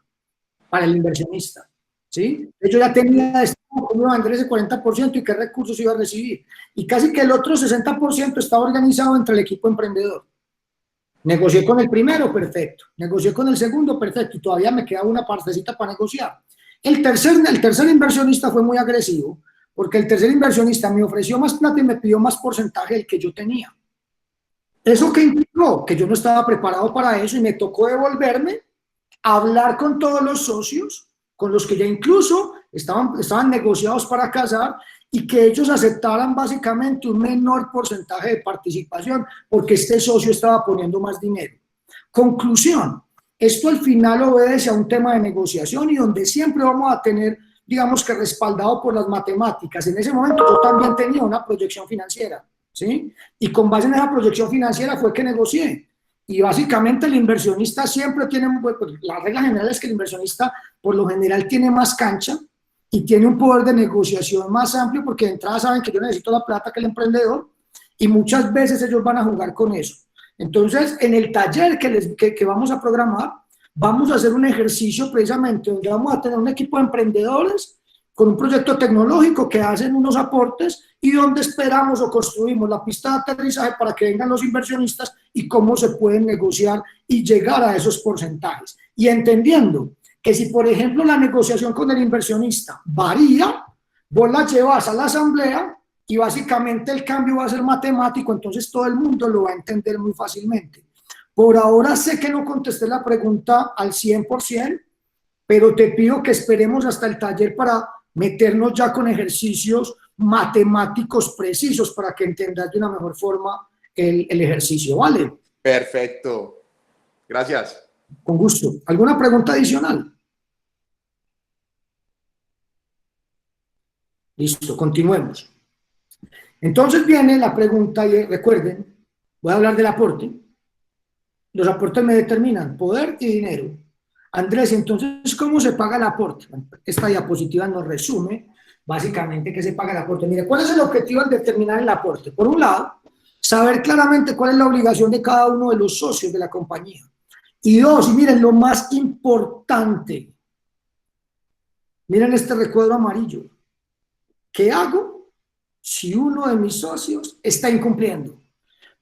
[SPEAKER 1] para el inversionista, ¿sí? Yo ya tenía cómo iba a vender ese 40% y qué recursos iba a recibir. Y casi que el otro 60% estaba organizado entre el equipo emprendedor. Negocié con el primero, perfecto. Negocié con el segundo, perfecto. Y todavía me quedaba una partecita para negociar. El tercer inversionista fue muy agresivo, porque el tercer inversionista me ofreció más plata y me pidió más porcentaje del que yo tenía. ¿Eso qué implicó? Que yo no estaba preparado para eso y me tocó devolverme a hablar con todos los socios, con los que ya incluso estaban negociados para casar, y que ellos aceptaran básicamente un menor porcentaje de participación porque este socio estaba poniendo más dinero. Conclusión, esto al final obedece a un tema de negociación y donde siempre vamos a tener, digamos que respaldado por las matemáticas. En ese momento yo también tenía una proyección financiera, ¿sí? Y con base en esa proyección financiera fue que negocié. Y básicamente el inversionista siempre tiene, pues, la regla general es que el inversionista por lo general tiene más cancha y tiene un poder de negociación más amplio porque de entrada saben que yo necesito la plata que el emprendedor y muchas veces ellos van a jugar con eso. Entonces, en el taller que vamos a programar, vamos a hacer un ejercicio precisamente donde vamos a tener un equipo de emprendedores con un proyecto tecnológico que hacen unos aportes y donde esperamos o construimos la pista de aterrizaje para que vengan los inversionistas y cómo se pueden negociar y llegar a esos porcentajes. Y entendiendo que si, por ejemplo, la negociación con el inversionista varía, vos la llevas a la asamblea y básicamente el cambio va a ser matemático, entonces todo el mundo lo va a entender muy fácilmente. Por ahora sé que no contesté la pregunta al 100%, pero te pido que esperemos hasta el taller para meternos ya con ejercicios matemáticos precisos para que entendas de una mejor forma el ejercicio, ¿vale?
[SPEAKER 7] Perfecto. Gracias.
[SPEAKER 1] Con gusto. ¿Alguna pregunta adicional? Listo, continuemos. Entonces viene la pregunta, y recuerden, voy a hablar del aporte. Los aportes me determinan poder y dinero. Andrés, entonces, ¿cómo se paga el aporte? Esta diapositiva nos resume básicamente qué se paga el aporte. Mire, ¿cuál es el objetivo al determinar el aporte? Por un lado, saber claramente cuál es la obligación de cada uno de los socios de la compañía. Y dos, miren, lo más importante, miren este recuadro amarillo. ¿Qué hago si uno de mis socios está incumpliendo?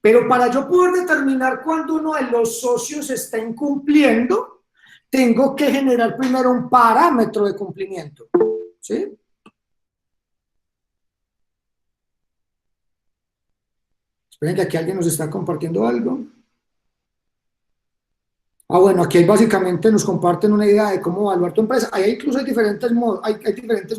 [SPEAKER 1] Pero para yo poder determinar cuándo uno de los socios está incumpliendo, tengo que generar primero un parámetro de cumplimiento, ¿sí? Esperen que aquí alguien nos está compartiendo algo. Bueno, aquí básicamente nos comparten una idea de cómo evaluar tu empresa. Ahí incluso hay diferentes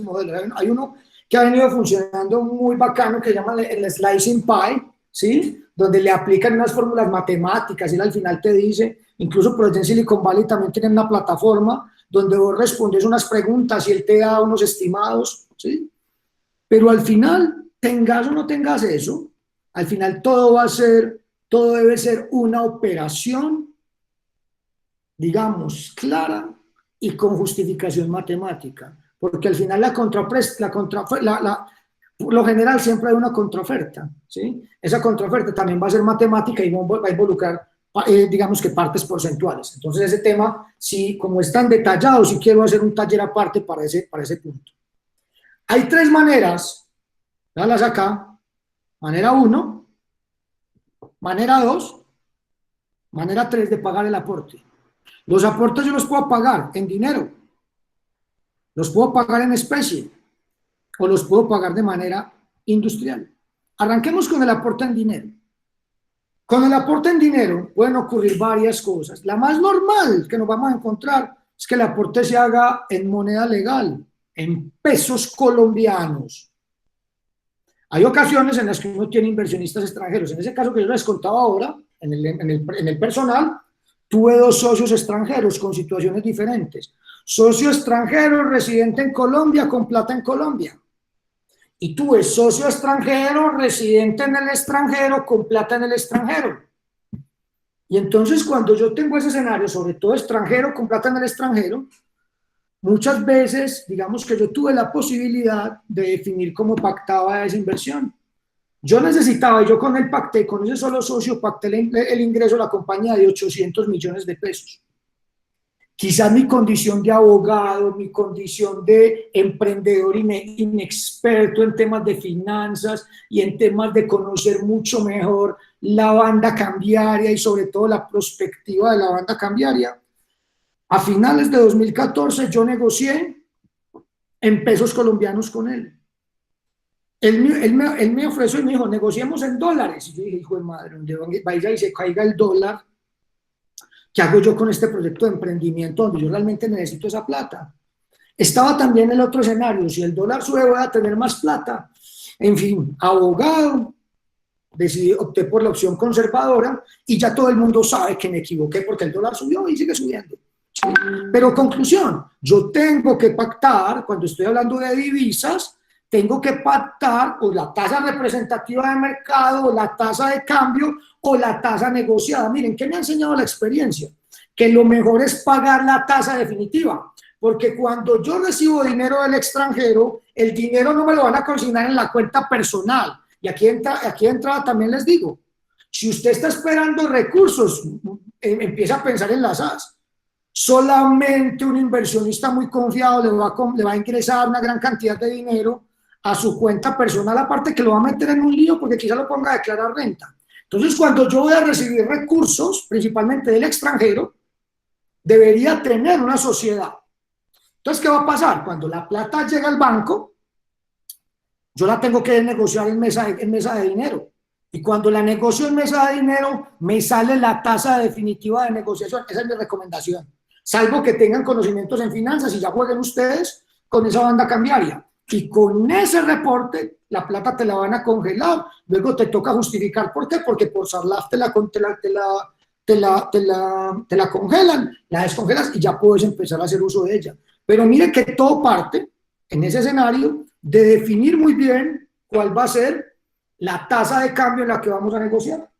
[SPEAKER 1] modelos. Hay uno que ha venido funcionando muy bacano que se llama el Slicing Pie, ¿sí? Donde le aplican unas fórmulas matemáticas y él al final te dice, incluso por en Silicon Valley también tienen una plataforma donde vos respondes unas preguntas y él te da unos estimados, ¿sí? Pero al final, tengas o no tengas eso, al final todo debe ser una operación, digamos, clara y con justificación matemática, porque al final lo general siempre hay una contraoferta, ¿sí? Esa contraoferta también va a ser matemática y va a involucrar, digamos que partes porcentuales. Entonces ese tema, sí, como es tan detallado, sí quiero hacer un taller aparte para ese punto. Hay tres maneras, véanlas acá, manera 1, manera 2, manera 3 de pagar el aporte. Los aportes yo los puedo pagar en dinero, los puedo pagar en especie o los puedo pagar de manera industrial. Arranquemos con el aporte en dinero. Con el aporte en dinero pueden ocurrir varias cosas. La más normal que nos vamos a encontrar es que el aporte se haga en moneda legal, en pesos colombianos. Hay ocasiones en las que uno tiene inversionistas extranjeros. En ese caso que yo les contaba ahora, en el personal, tuve 2 socios extranjeros con situaciones diferentes. Socio extranjero residente en Colombia con plata en Colombia. Y tuve socio extranjero residente en el extranjero con plata en el extranjero. Y entonces cuando yo tengo ese escenario, sobre todo extranjero con plata en el extranjero, muchas veces, digamos que yo tuve la posibilidad de definir cómo pactaba esa inversión. Yo necesitaba, yo con él pacté, con ese solo socio pacté el ingreso de la compañía de 800 millones de pesos. Quizás mi condición de abogado, mi condición de emprendedor inexperto en temas de finanzas y en temas de conocer mucho mejor la banda cambiaria y sobre todo la perspectiva de la banda cambiaria. A finales de 2014 yo negocié en pesos colombianos con él. él me ofreció y me dijo, negociemos en dólares. Y yo dije, hijo de madre, donde vaya y se caiga el dólar, ¿qué hago yo con este proyecto de emprendimiento donde yo realmente necesito esa plata? Estaba también el otro escenario, si el dólar sube voy a tener más plata. En fin, abogado, opté por la opción conservadora y ya todo el mundo sabe que me equivoqué porque el dólar subió y sigue subiendo. ¿Sí? Pero conclusión, yo tengo que pactar, cuando estoy hablando de divisas, tengo que pactar o la tasa representativa de mercado, o la tasa de cambio, o la tasa negociada. Miren, ¿qué me ha enseñado la experiencia? Que lo mejor es pagar la tasa definitiva, porque cuando yo recibo dinero del extranjero, el dinero no me lo van a consignar en la cuenta personal. Y aquí de entrada también les digo, si usted está esperando recursos, empieza a pensar en las AS. Solamente un inversionista muy confiado le va a ingresar una gran cantidad de dinero a su cuenta personal, aparte que lo va a meter en un lío porque quizá lo ponga a declarar renta. Entonces, cuando yo voy a recibir recursos, principalmente del extranjero, debería tener una sociedad. Entonces, ¿qué va a pasar? Cuando la plata llega al banco, yo la tengo que negociar en mesa de dinero. Y cuando la negocio en mesa de dinero, me sale la tasa definitiva de negociación. Esa es mi recomendación. Salvo que tengan conocimientos en finanzas y ya jueguen ustedes con esa banda cambiaria. Y con ese reporte, la plata te la van a congelar. Luego te toca justificar. ¿Por qué? Porque por Sarlaf te la congelan, la descongelas y ya puedes empezar a hacer uso de ella. Pero mire que todo parte en ese escenario de definir muy bien cuál va a ser la tasa de cambio en la que vamos a negociar.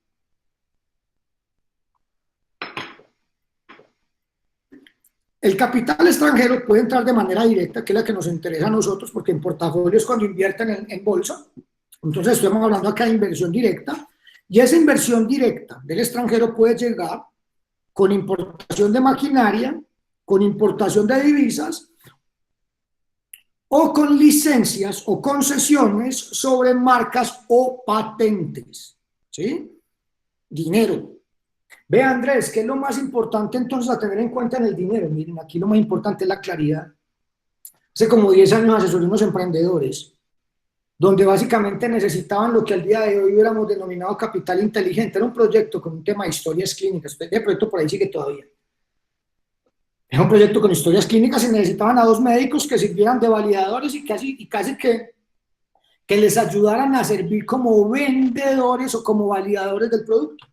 [SPEAKER 1] El capital extranjero puede entrar de manera directa, que es la que nos interesa a nosotros, porque en portafolios cuando invierten en bolsa, entonces estamos hablando acá de inversión directa, y esa inversión directa del extranjero puede llegar con importación de maquinaria, con importación de divisas, o con licencias o concesiones sobre marcas o patentes, ¿sí? Dinero. Ve, Andrés, ¿qué es lo más importante entonces a tener en cuenta en el dinero? Miren, aquí lo más importante es la claridad. Hace como 10 años asesoré unos emprendedores, donde básicamente necesitaban lo que al día de hoy hubiéramos denominado capital inteligente. Era un proyecto con un tema de historias clínicas. El proyecto por ahí sigue todavía. Era un proyecto con historias clínicas y necesitaban a 2 médicos que sirvieran de validadores y casi que les ayudaran a servir como vendedores o como validadores del producto.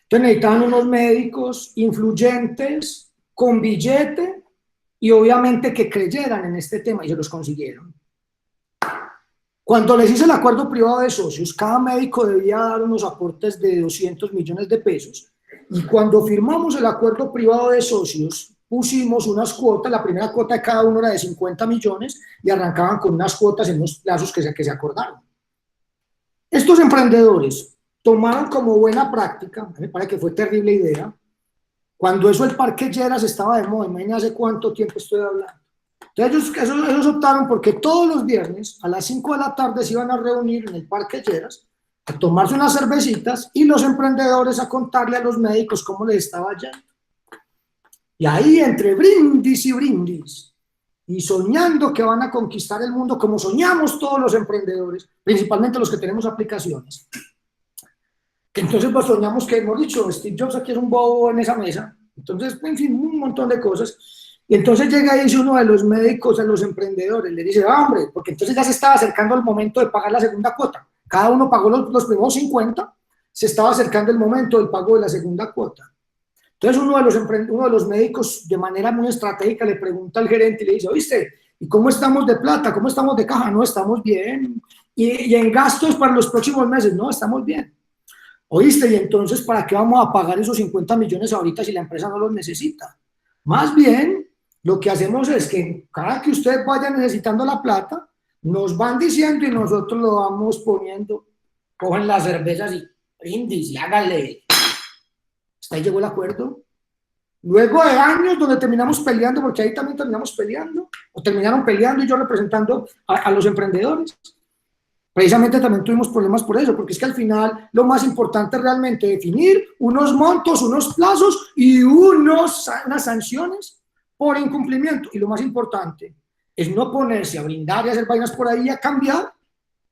[SPEAKER 1] Entonces necesitaban unos médicos influyentes, con billete y obviamente que creyeran en este tema y se los consiguieron. Cuando les hice el acuerdo privado de socios, cada médico debía dar unos aportes de 200 millones de pesos. Y cuando firmamos el acuerdo privado de socios, pusimos unas cuotas, la primera cuota de cada uno era de 50 millones y arrancaban con unas cuotas en los plazos que se acordaron. Estos emprendedores tomaron como buena práctica, me parece que fue terrible idea, cuando eso el Parque Lleras estaba de moda, imagínense hace cuánto tiempo estoy hablando. Entonces ellos optaron porque todos los viernes a las 5 de la tarde se iban a reunir en el Parque Lleras a tomarse unas cervecitas y los emprendedores a contarle a los médicos cómo les estaba yendo. Y ahí entre brindis y brindis y soñando que van a conquistar el mundo como soñamos todos los emprendedores, principalmente los que tenemos aplicaciones. Que entonces pues soñamos que, hemos dicho, Steve Jobs aquí es un bobo en esa mesa. Entonces, en fin, un montón de cosas. Y entonces llega y dice uno de los médicos a los emprendedores, le dice, hombre, porque entonces ya se estaba acercando el momento de pagar la segunda cuota. Cada uno pagó los primeros 50, se estaba acercando el momento del pago de la segunda cuota. Entonces uno de los médicos de manera muy estratégica le pregunta al gerente y le dice, ¿oíste? ¿Y cómo estamos de plata? ¿Cómo estamos de caja? No, estamos bien. Y en gastos para los próximos meses, no, estamos bien. ¿Oíste? Y entonces, ¿para qué vamos a pagar esos 50 millones ahorita si la empresa no los necesita? Más bien, lo que hacemos es que cada que ustedes vayan necesitando la plata, nos van diciendo y nosotros lo vamos poniendo, cogen las cervezas y brindis y hágale. Hasta ahí llegó el acuerdo. Luego de años donde terminamos peleando, porque ahí también terminamos peleando, o terminaron peleando y yo representando a los emprendedores. Precisamente también tuvimos problemas por eso, porque es que al final lo más importante es realmente definir unos montos, unos plazos y unas sanciones por incumplimiento. Y lo más importante es no ponerse a brindar y hacer vainas por ahí y a cambiar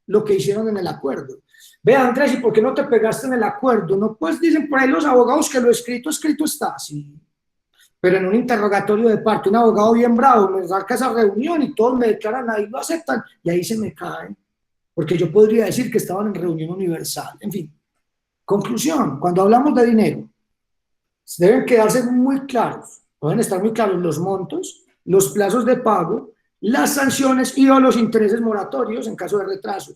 [SPEAKER 1] lo que hicieron en el acuerdo. Vea, Andrés, ¿y por qué no te pegaste en el acuerdo? No, pues dicen por ahí los abogados que lo escrito está, sí. Pero en un interrogatorio de parte, un abogado bien bravo me saca esa reunión y todos me declaran ahí, lo aceptan, y ahí se me cae, porque yo podría decir que estaban en reunión universal. En fin, conclusión, cuando hablamos de dinero, deben quedarse muy claros, pueden estar muy claros los montos, los plazos de pago, las sanciones y o los intereses moratorios en caso de retraso.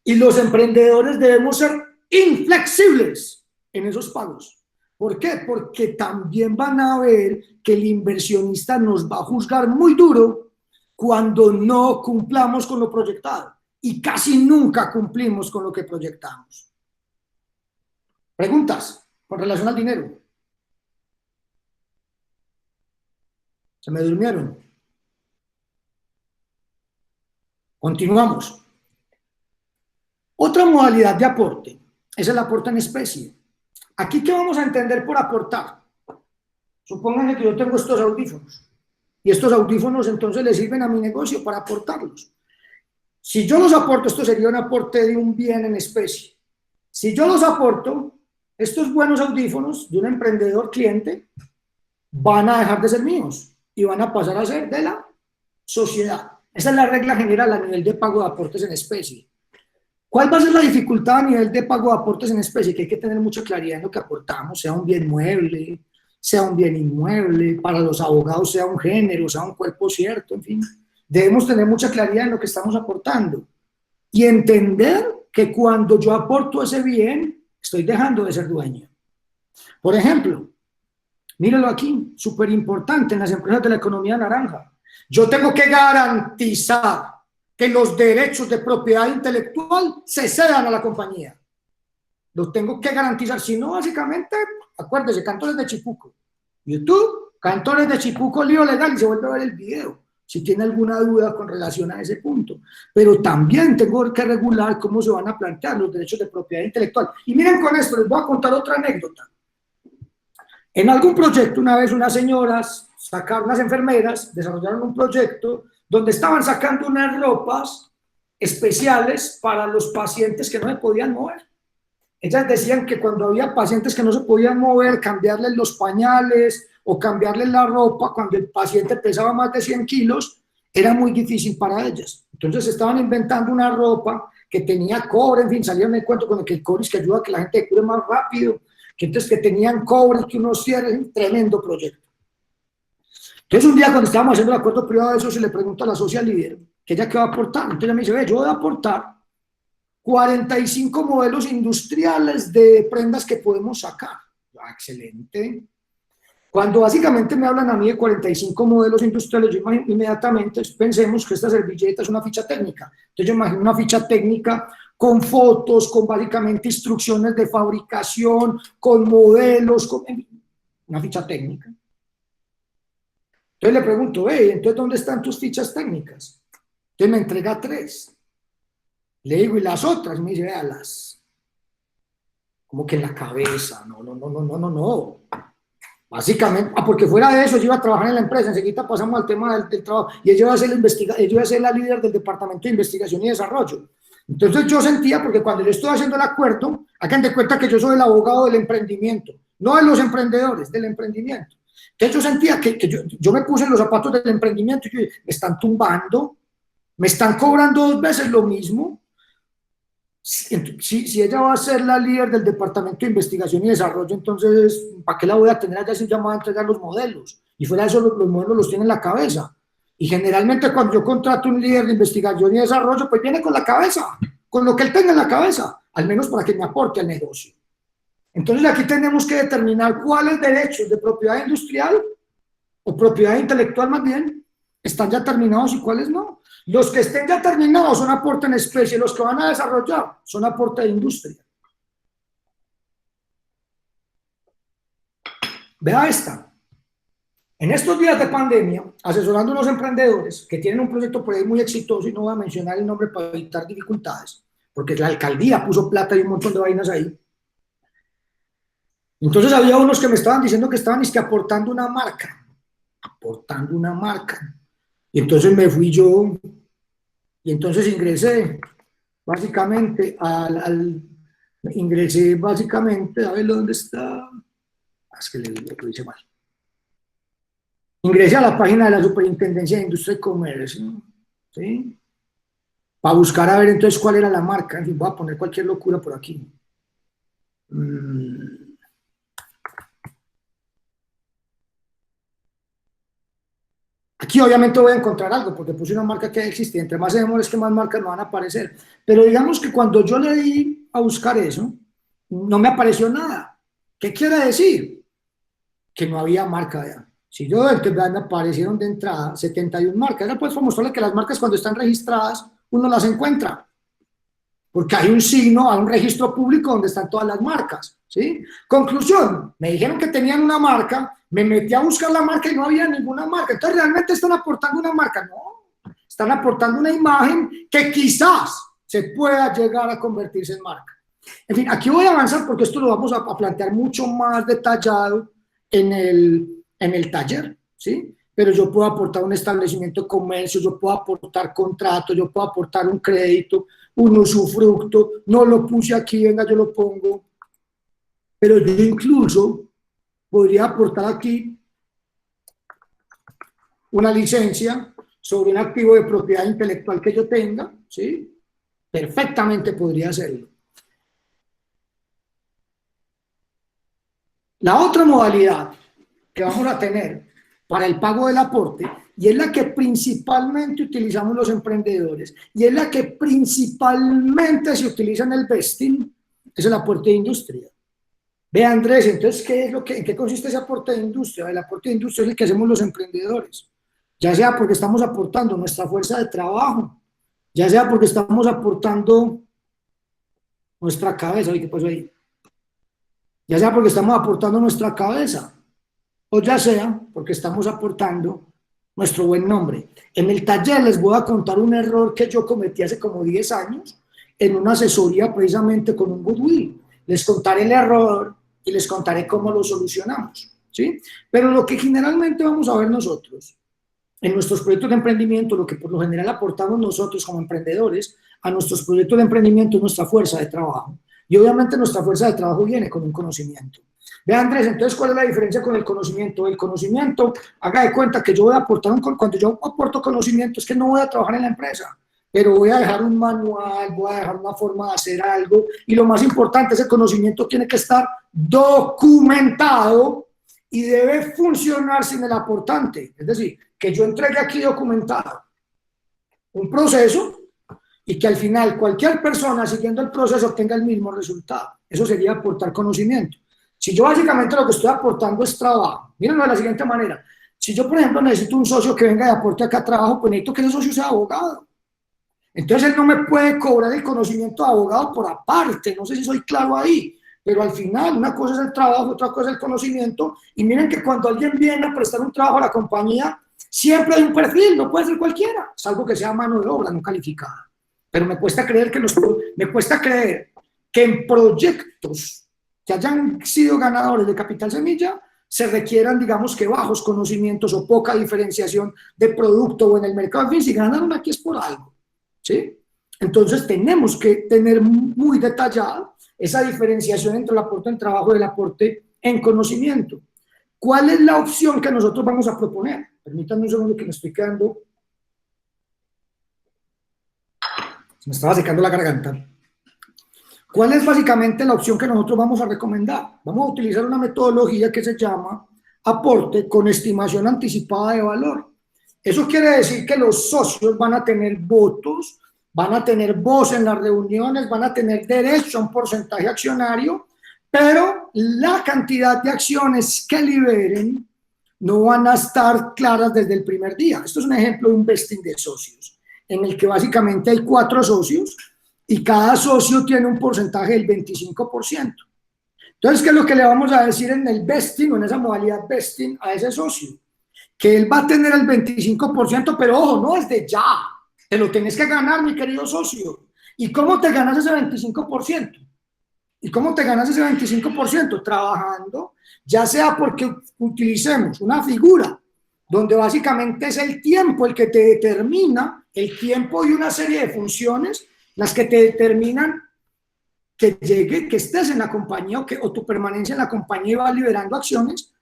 [SPEAKER 1] Y los emprendedores debemos ser inflexibles en esos pagos. ¿Por qué? Porque también van a ver que el inversionista nos va a juzgar muy duro cuando no cumplamos con lo proyectado. Y casi nunca cumplimos con lo que proyectamos. ¿Preguntas con relación al dinero? ¿Se me durmieron? Continuamos. Otra modalidad de aporte es el aporte en especie. Aquí, ¿qué vamos a entender por aportar? Supónganse que yo tengo estos audífonos y estos audífonos entonces le sirven a mi negocio para aportarlos. Si yo los aporto, esto sería un aporte de un bien en especie. Si yo los aporto, estos buenos audífonos de un emprendedor cliente van a dejar de ser míos y van a pasar a ser de la sociedad. Esa es la regla general a nivel de pago de aportes en especie. ¿Cuál va a ser la dificultad a nivel de pago de aportes en especie? Que hay que tener mucha claridad en lo que aportamos, sea un bien mueble, sea un bien inmueble, para los abogados sea un género, sea un cuerpo cierto, en fin. Debemos tener mucha claridad en lo que estamos aportando y entender que cuando yo aporto ese bien, estoy dejando de ser dueño. Por ejemplo, míralo aquí, súper importante en las empresas de la economía naranja. Yo tengo que garantizar que los derechos de propiedad intelectual se cedan a la compañía. Los tengo que garantizar, si no, básicamente, acuérdese, Cantores de Chipuco. YouTube, Cantores de Chipuco, lío legal, y se vuelve a ver el video, si tiene alguna duda con relación a ese punto. Pero también tengo que regular cómo se van a plantear los derechos de propiedad intelectual. Y miren con esto, les voy a contar otra anécdota. En algún proyecto, una vez unas señoras, unas enfermeras, desarrollaron un proyecto donde estaban sacando unas ropas especiales para los pacientes que no se podían mover. Ellas decían que cuando había pacientes que no se podían mover, cambiarles los pañales o cambiarles la ropa, cuando el paciente pesaba más de 100 kilos, era muy difícil para ellas. Entonces estaban inventando una ropa que tenía cobre, en fin, salieron en cuento con que el cobre es que ayuda a que la gente cure más rápido, que entonces que tenían cobre, que unos cierres, un tremendo proyecto. Entonces un día cuando estábamos haciendo el acuerdo privado de eso, se le pregunta a la socia líder, que ella qué va a aportar. Entonces ella me dice, ve, yo voy a aportar 45 modelos industriales de prendas que podemos sacar. Ah, excelente. Cuando básicamente me hablan a mí de 45 modelos industriales, yo imagino, inmediatamente pensemos que esta servilleta es una ficha técnica. Entonces yo imagino una ficha técnica con fotos, con básicamente instrucciones de fabricación, con modelos, con una ficha técnica. Entonces le pregunto, entonces ¿dónde están tus fichas técnicas? Entonces me entrega 3. Le digo, ¿y las otras? Me dice, véalas. Como que en la cabeza. No. Básicamente, porque fuera de eso yo iba a trabajar en la empresa, enseguida pasamos al tema del trabajo, y ella iba a ser la líder del departamento de investigación y desarrollo. Entonces yo sentía, porque cuando yo estoy haciendo el acuerdo, hagan de cuenta que yo soy el abogado del emprendimiento, no de los emprendedores, del emprendimiento. Entonces yo sentía que yo me puse en los zapatos del emprendimiento y yo dije, me están tumbando, me están cobrando 2 veces lo mismo. Si ella va a ser la líder del departamento de investigación y desarrollo, entonces, ¿para qué la voy a tener allá si ya me va a entregar los modelos? Y fuera de eso, los modelos los tiene en la cabeza. Y generalmente cuando yo contrato un líder de investigación y desarrollo, pues viene con la cabeza, con lo que él tenga en la cabeza, al menos para que me aporte al negocio. Entonces aquí tenemos que determinar cuáles derechos de propiedad industrial o propiedad intelectual más bien están ya terminados y cuáles no. Los que estén ya terminados son aporte en especie, los que van a desarrollar son aporte de industria. Vea esta. En estos días de pandemia, asesorando a unos emprendedores que tienen un proyecto por ahí muy exitoso, y no voy a mencionar el nombre para evitar dificultades, porque la alcaldía puso plata y un montón de vainas ahí. Entonces había unos que me estaban diciendo que estaban aportando una marca. Y entonces me fui yo Y entonces ingresé básicamente ingresé básicamente, a ver dónde está, es que lo hice mal. Ingresé a la página de la Superintendencia de Industria y Comercio, ¿sí? Para buscar a ver entonces cuál era la marca. En fin, voy a poner cualquier locura por aquí. Aquí obviamente voy a encontrar algo, porque puse una marca que existía. Entre más se demore, es que más marcas me van a aparecer. Pero digamos que cuando yo le di a buscar eso, no me apareció nada. ¿Qué quiere decir? Que no había marca ya. Si yo me aparecieron de entrada 71 marcas, era pues para mostrarle que las marcas cuando están registradas, uno las encuentra. Porque hay un signo, hay un registro público donde están todas las marcas, ¿sí? Conclusión, me dijeron que tenían una marca, me metí a buscar la marca y no había ninguna marca. Entonces, ¿realmente están aportando una marca? No, están aportando una imagen que quizás se pueda llegar a convertirse en marca. En fin, aquí voy a avanzar porque esto lo vamos a plantear mucho más detallado en el taller, ¿sí? Pero yo puedo aportar un establecimiento de comercio, yo puedo aportar contrato, yo puedo aportar un crédito, un usufructo, no lo puse aquí, venga, yo lo pongo. Pero yo incluso podría aportar aquí una licencia sobre un activo de propiedad intelectual que yo tenga, ¿sí? Perfectamente podría hacerlo. La otra modalidad que vamos a tener para el pago del aporte, y es la que principalmente utilizamos los emprendedores, y es la que principalmente se utiliza en el vesting, es el aporte de industria. Ve, Andrés, entonces, ¿en qué consiste ese aporte de industria? El aporte de industria es el que hacemos los emprendedores, ya sea porque estamos aportando nuestra fuerza de trabajo, ya sea porque estamos aportando nuestra cabeza, ¿qué pasó ahí? Ya sea porque estamos aportando nuestra cabeza, o ya sea porque estamos aportando nuestro buen nombre. En el taller les voy a contar un error que yo cometí hace como 10 años en una asesoría precisamente con un goodwill. Les contaré el error y les contaré cómo lo solucionamos, ¿sí? Pero lo que generalmente vamos a ver nosotros en nuestros proyectos de emprendimiento, lo que por lo general aportamos nosotros como emprendedores a nuestros proyectos de emprendimiento es nuestra fuerza de trabajo. Y obviamente nuestra fuerza de trabajo viene con un conocimiento. Ve, Andrés, entonces, ¿cuál es la diferencia con el conocimiento? El conocimiento, haga de cuenta que yo voy a aportar cuando yo aporto conocimiento, es que no voy a trabajar en la empresa, pero voy a dejar un manual, voy a dejar una forma de hacer algo, y lo más importante, ese conocimiento tiene que estar documentado y debe funcionar sin el aportante. Es decir, que yo entregue aquí documentado un proceso y que al final cualquier persona siguiendo el proceso obtenga el mismo resultado. Eso sería aportar conocimiento. Si yo básicamente lo que estoy aportando es trabajo, mírenlo de la siguiente manera. Si yo, por ejemplo, necesito un socio que venga y aporte acá trabajo, pues necesito que ese socio sea abogado. Entonces él no me puede cobrar el conocimiento de abogado por aparte, no sé si soy claro ahí, pero al final una cosa es el trabajo, otra cosa es el conocimiento, y miren que cuando alguien viene a prestar un trabajo a la compañía, siempre hay un perfil, no puede ser cualquiera, salvo que sea mano de obra no calificada. Pero me cuesta creer que en proyectos que hayan sido ganadores de Capital Semilla se requieran, digamos, que bajos conocimientos o poca diferenciación de producto o en el mercado. En fin, si ganaron aquí es por algo, ¿sí? Entonces tenemos que tener muy detallada esa diferenciación entre el aporte en trabajo y el aporte en conocimiento. ¿Cuál es la opción que nosotros vamos a proponer? Permítanme un segundo que me estoy quedando. Se me estaba secando la garganta. ¿Cuál es básicamente la opción que nosotros vamos a recomendar? Vamos a utilizar una metodología que se llama aporte con estimación anticipada de valor. Eso quiere decir que los socios van a tener votos, van a tener voz en las reuniones, van a tener derecho a un porcentaje accionario, pero la cantidad de acciones que liberen no van a estar claras desde el primer día. Esto es un ejemplo de un vesting de socios, en el que básicamente hay 4 socios y cada socio tiene un porcentaje del 25%. Entonces, ¿qué es lo que le vamos a decir en el vesting o en esa modalidad vesting a ese socio? Que él va a tener el 25%, pero ojo, no es de ya. Te lo tienes que ganar, mi querido socio. ¿Y cómo te ganas ese 25%? ¿Y cómo te ganas ese 25%? Trabajando, ya sea porque utilicemos una figura donde básicamente es el tiempo el que te determina el tiempo y una serie de funciones las que te determinan que estés en la compañía o tu permanencia en la compañía y vas liberando acciones,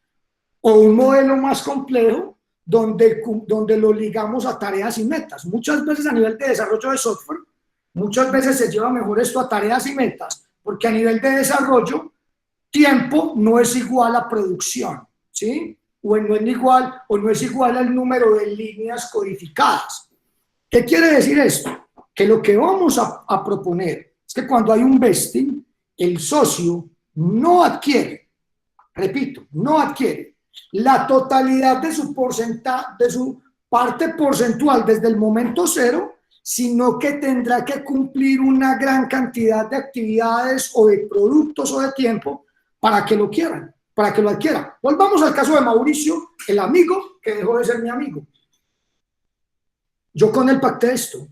[SPEAKER 1] o un modelo más complejo donde lo ligamos a tareas y metas. Muchas veces a nivel de desarrollo de software, muchas veces se lleva mejor esto a tareas y metas, porque a nivel de desarrollo, tiempo no es igual a producción, ¿sí? O no es igual al número de líneas codificadas. ¿Qué quiere decir esto? Que lo que vamos a proponer es que cuando hay un vesting, el socio no adquiere, repito, no adquiere la totalidad de su parte porcentual desde el momento cero, sino que tendrá que cumplir una gran cantidad de actividades o de productos o de tiempo para que lo quieran, para que lo adquieran. Volvamos al caso de Mauricio, el amigo que dejó de ser mi amigo. Yo con él pacté esto.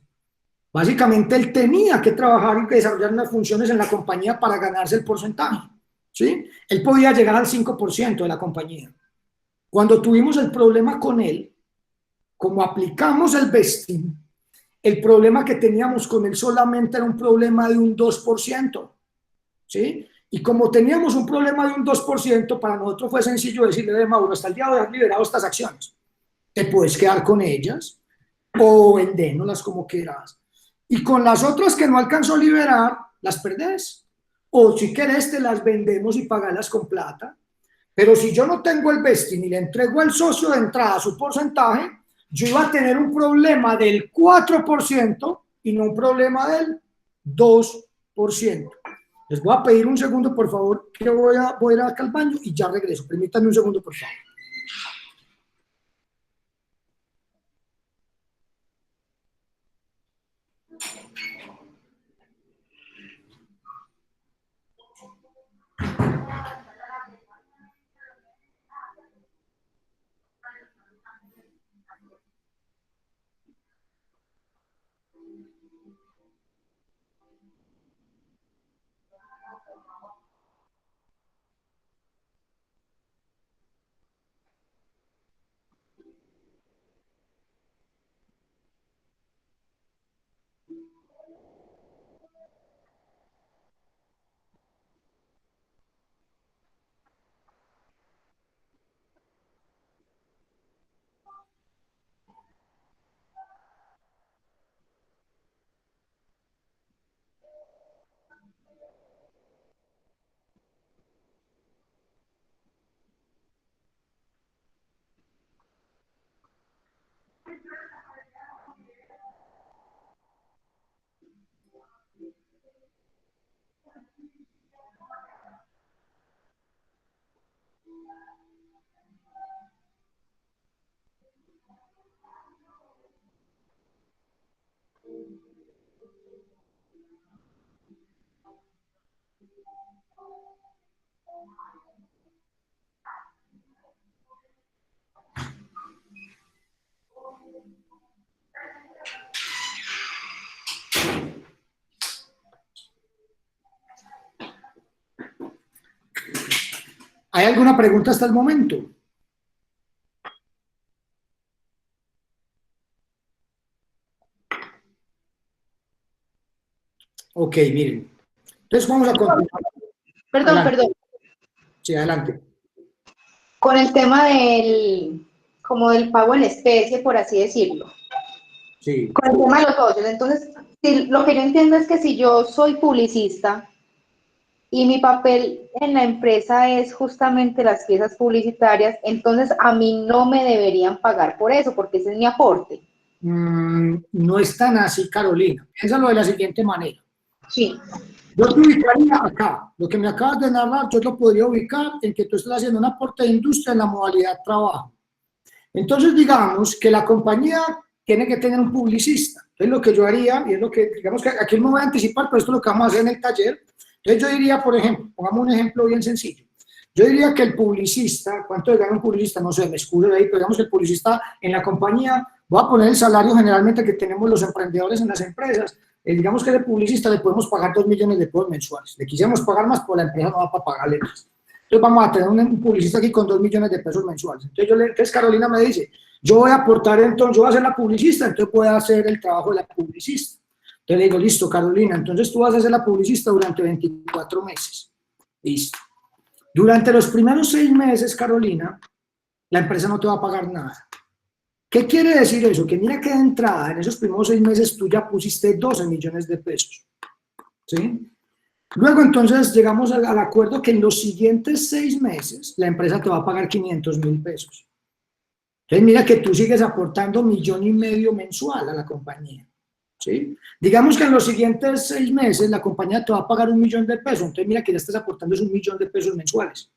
[SPEAKER 1] Básicamente él tenía que trabajar y desarrollar unas funciones en la compañía para ganarse el porcentaje, ¿sí? Él podía llegar al 5% de la compañía. Cuando tuvimos el problema con él, como aplicamos el vesting, el problema que teníamos con él solamente era un problema de un 2%, ¿sí? Y como teníamos un problema de un 2%, para nosotros fue sencillo decirle, Mauro, hasta el día de hoy has liberado estas acciones. Te puedes quedar con ellas o vendénoslas como quieras. Y con las otras que no alcanzó a liberar, las perdés. O si querés, te las vendemos y pagarlas con plata. Pero si yo no tengo el vesting y le entrego al socio de entrada su porcentaje, yo iba a tener un problema del 4% y no un problema del 2%. Les voy a pedir un segundo, por favor, que voy a ir acá al baño y ya regreso. Permítanme un segundo, por favor. ¿Hay alguna pregunta hasta el momento? Ok, miren. Entonces vamos a continuar.
[SPEAKER 9] Perdón.
[SPEAKER 1] Sí, adelante.
[SPEAKER 9] Con el tema como del pago en especie, por así decirlo.
[SPEAKER 1] Sí.
[SPEAKER 9] Con el tema de los socios. Entonces, lo que yo entiendo es que si yo soy publicista y mi papel en la empresa es justamente las piezas publicitarias, entonces a mí no me deberían pagar por eso, porque ese es mi aporte.
[SPEAKER 1] No es tan así, Carolina. Piénsalo de la siguiente manera.
[SPEAKER 9] Sí.
[SPEAKER 1] Yo te ubicaría acá. Lo que me acabas de narrar, yo lo podría ubicar en que tú estás haciendo un aporte de industria en la modalidad trabajo. Entonces, digamos que la compañía tiene que tener un publicista. Entonces, lo que yo haría, y es lo que, digamos que aquí me voy a anticipar, pero esto es lo que vamos a hacer en el taller. Entonces, yo diría, por ejemplo, pongamos un ejemplo bien sencillo. Yo diría que el publicista, ¿cuánto gana un publicista? No sé, me escudo ahí, pero digamos que el publicista en la compañía, voy a poner el salario generalmente que tenemos los emprendedores en las empresas. Digamos que de publicista le podemos pagar 2 millones de pesos mensuales. Le quisiéramos pagar más, pero la empresa no va para pagarle más. Entonces vamos a tener un publicista aquí con 2 millones de pesos mensuales. Entonces, Carolina me dice, Yo voy a aportar entonces, yo voy a ser la publicista, entonces voy a hacer el trabajo de la publicista. Entonces le digo, listo, Carolina, entonces tú vas a ser la publicista durante 24 meses. Listo. Durante los primeros 6 meses, Carolina, la empresa no te va a pagar nada. ¿Qué quiere decir eso? Que mira que de entrada, en esos primeros 6 meses, tú ya pusiste 12 millones de pesos. ¿Sí? Luego, entonces, llegamos al acuerdo que en los siguientes 6 meses, la empresa te va a pagar 500.000 pesos. Entonces, mira que tú sigues aportando 1,5 millones mensual a la compañía. ¿Sí? Digamos que en los siguientes 6 meses la compañía te va a pagar 1 millón de pesos, entonces mira que ya estás aportando 1 millón de pesos mensuales.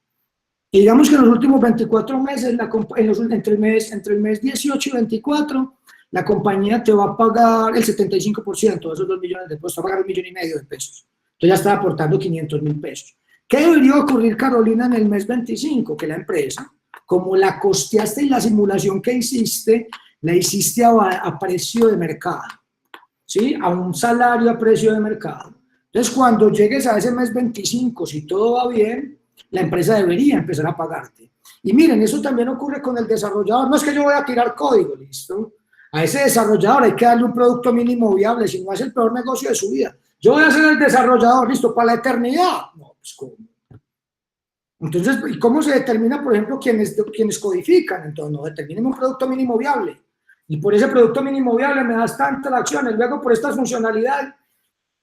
[SPEAKER 1] Y digamos que en los últimos 24 meses, entre el mes 18 y 24, la compañía te va a pagar el 75% de esos 2 millones de pesos, te va a pagar 1,5 millones de pesos. Entonces ya estás aportando 500.000 pesos. ¿Qué debería ocurrir, Carolina, en el mes 25? Que la empresa, como la costeaste y la simulación que hiciste, la hiciste a precio de mercado. ¿Sí? A un salario a precio de mercado. Entonces, cuando llegues a ese mes 25, si todo va bien, la empresa debería empezar a pagarte. Y miren, eso también ocurre con el desarrollador. No es que yo voy a tirar código, ¿listo? A ese desarrollador hay que darle un producto mínimo viable, si no es el peor negocio de su vida. Yo voy a ser el desarrollador, ¿listo? ¿Para la eternidad? No, pues ¿cómo? Entonces, ¿y cómo se determina, por ejemplo, quienes codifican? Entonces, no, determinen un producto mínimo viable. Y por ese producto mínimo viable me das tantas acciones, luego por estas funcionalidades.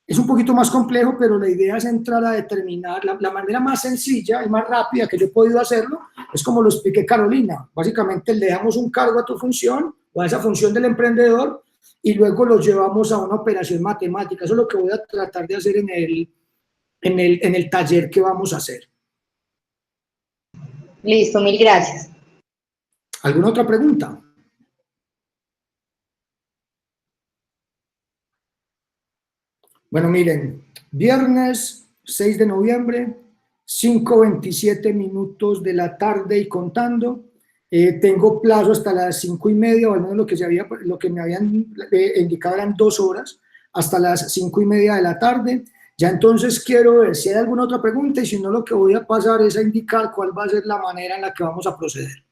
[SPEAKER 1] Es un poquito más complejo, pero la idea es entrar a determinar la manera más sencilla y más rápida que yo he podido hacerlo, es como lo expliqué Carolina. Básicamente le damos un cargo a tu función o a esa función del emprendedor y luego lo llevamos a una operación matemática. Eso es lo que voy a tratar de hacer en el taller que vamos a hacer.
[SPEAKER 9] Listo, mil gracias.
[SPEAKER 1] ¿Alguna otra pregunta? Bueno, miren, viernes 6 de noviembre, 5:27 minutos de la tarde y contando. Tengo plazo hasta las 5:30, o al menos lo que me habían indicado eran 2 horas, hasta las 5:30 de la tarde. Ya entonces quiero ver si hay alguna otra pregunta y si no, lo que voy a pasar es a indicar cuál va a ser la manera en la que vamos a proceder.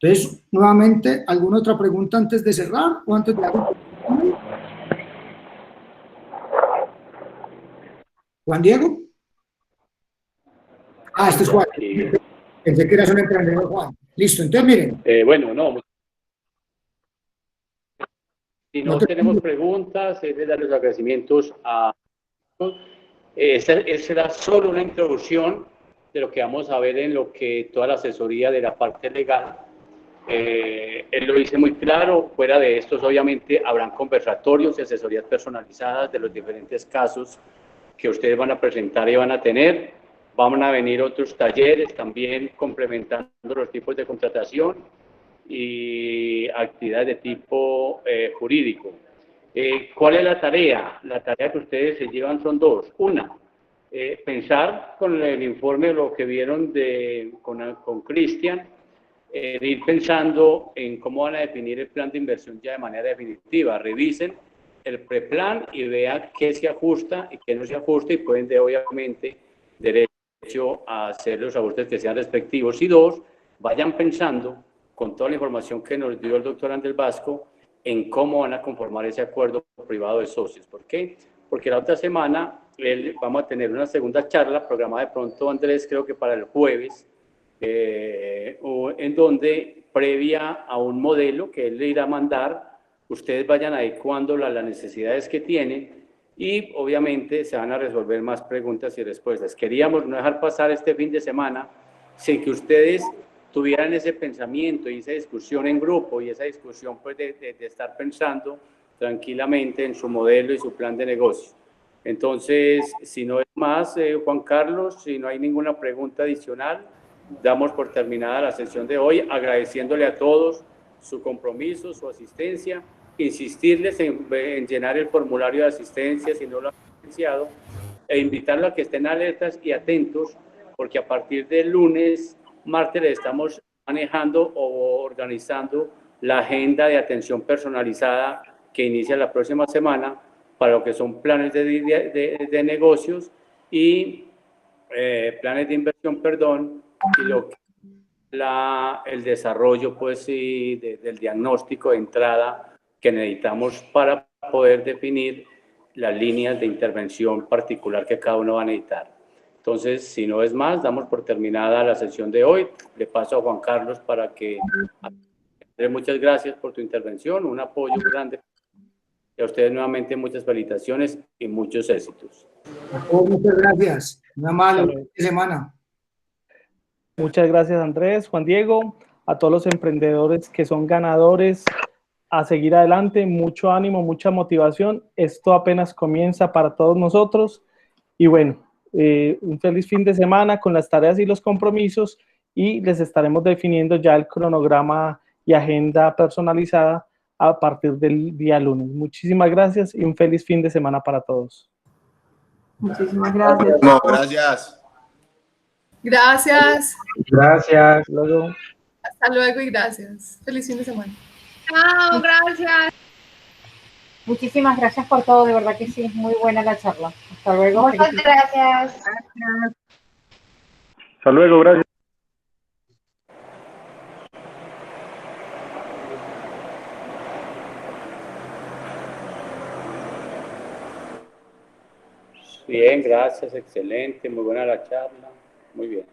[SPEAKER 1] Entonces, nuevamente, ¿alguna otra pregunta antes de cerrar o antes de algo? ¿Juan Diego? Ah, este es Juan. Pensé que eras un emprendedor, Juan. Listo, entonces miren.
[SPEAKER 10] Bueno, no. Si no tenemos preguntas, es de dar los agradecimientos a... Esta será solo una introducción de lo que vamos a ver en lo que toda la asesoría de la parte legal. Él lo dice muy claro, fuera de estos obviamente habrán conversatorios y asesorías personalizadas de los diferentes casos que ustedes van a presentar y van a tener. Van a venir otros talleres también complementando los tipos de contratación y actividades de tipo jurídico. ¿Cuál es la tarea? La tarea que ustedes se llevan son 2. Una, pensar con el informe de lo que vieron con Cristian, ir pensando en cómo van a definir el plan de inversión ya de manera definitiva. Revisen el preplan y vean qué se ajusta y qué no se ajusta y pueden de obviamente derecho a hacer los ajustes que sean respectivos. Y 2, vayan pensando con toda la información que nos dio el doctor Andrés Vasco en cómo van a conformar ese acuerdo privado de socios. ¿Por qué? Porque la otra semana vamos a tener una segunda charla programada de pronto, Andrés, creo que para el jueves, en donde previa a un modelo que él le irá a mandar, ustedes vayan adecuando las necesidades que tienen y obviamente se van a resolver más preguntas y respuestas. Queríamos no dejar pasar este fin de semana sin que ustedes tuvieran ese pensamiento y esa discusión en grupo y esa discusión pues de estar pensando tranquilamente en su modelo y su plan de negocio. Entonces, si no es más, Juan Carlos, si no hay ninguna pregunta adicional, damos por terminada la sesión de hoy, agradeciéndole a todos su compromiso, su asistencia, insistirles en llenar el formulario de asistencia si no lo han iniciado, e invitarlos a que estén alertas y atentos, porque a partir del lunes, martes, estamos manejando o organizando la agenda de atención personalizada que inicia la próxima semana para lo que son planes de negocios y planes de inversión, perdón, y lo que el desarrollo pues, sí, del diagnóstico de entrada que necesitamos para poder definir las líneas de intervención particular que cada uno va a necesitar. Entonces, si no es más, damos por terminada la sesión de hoy. Le paso a Juan Carlos para que... Muchas gracias por tu intervención, un apoyo grande. Y a ustedes nuevamente muchas felicitaciones y muchos éxitos.
[SPEAKER 1] Muchas gracias. Una mala semana.
[SPEAKER 11] Muchas gracias, Andrés, Juan Diego, a todos los emprendedores que son ganadores, a seguir adelante, mucho ánimo, mucha motivación. Esto apenas comienza para todos nosotros. Y bueno, un feliz fin de semana con las tareas y los compromisos, y les estaremos definiendo ya el cronograma y agenda personalizada a partir del día lunes. Muchísimas gracias y un feliz fin de semana para todos.
[SPEAKER 12] Muchísimas gracias.
[SPEAKER 7] No, gracias.
[SPEAKER 12] Gracias.
[SPEAKER 11] Gracias. Luego.
[SPEAKER 12] Hasta luego y gracias. Feliz fin de semana.
[SPEAKER 9] Chao, gracias.
[SPEAKER 13] Muchísimas gracias por todo, de verdad que sí, muy buena la charla. Hasta luego.
[SPEAKER 9] Muchas gracias.
[SPEAKER 8] Hasta luego, gracias.
[SPEAKER 10] Bien, gracias, excelente, muy buena la charla, muy bien.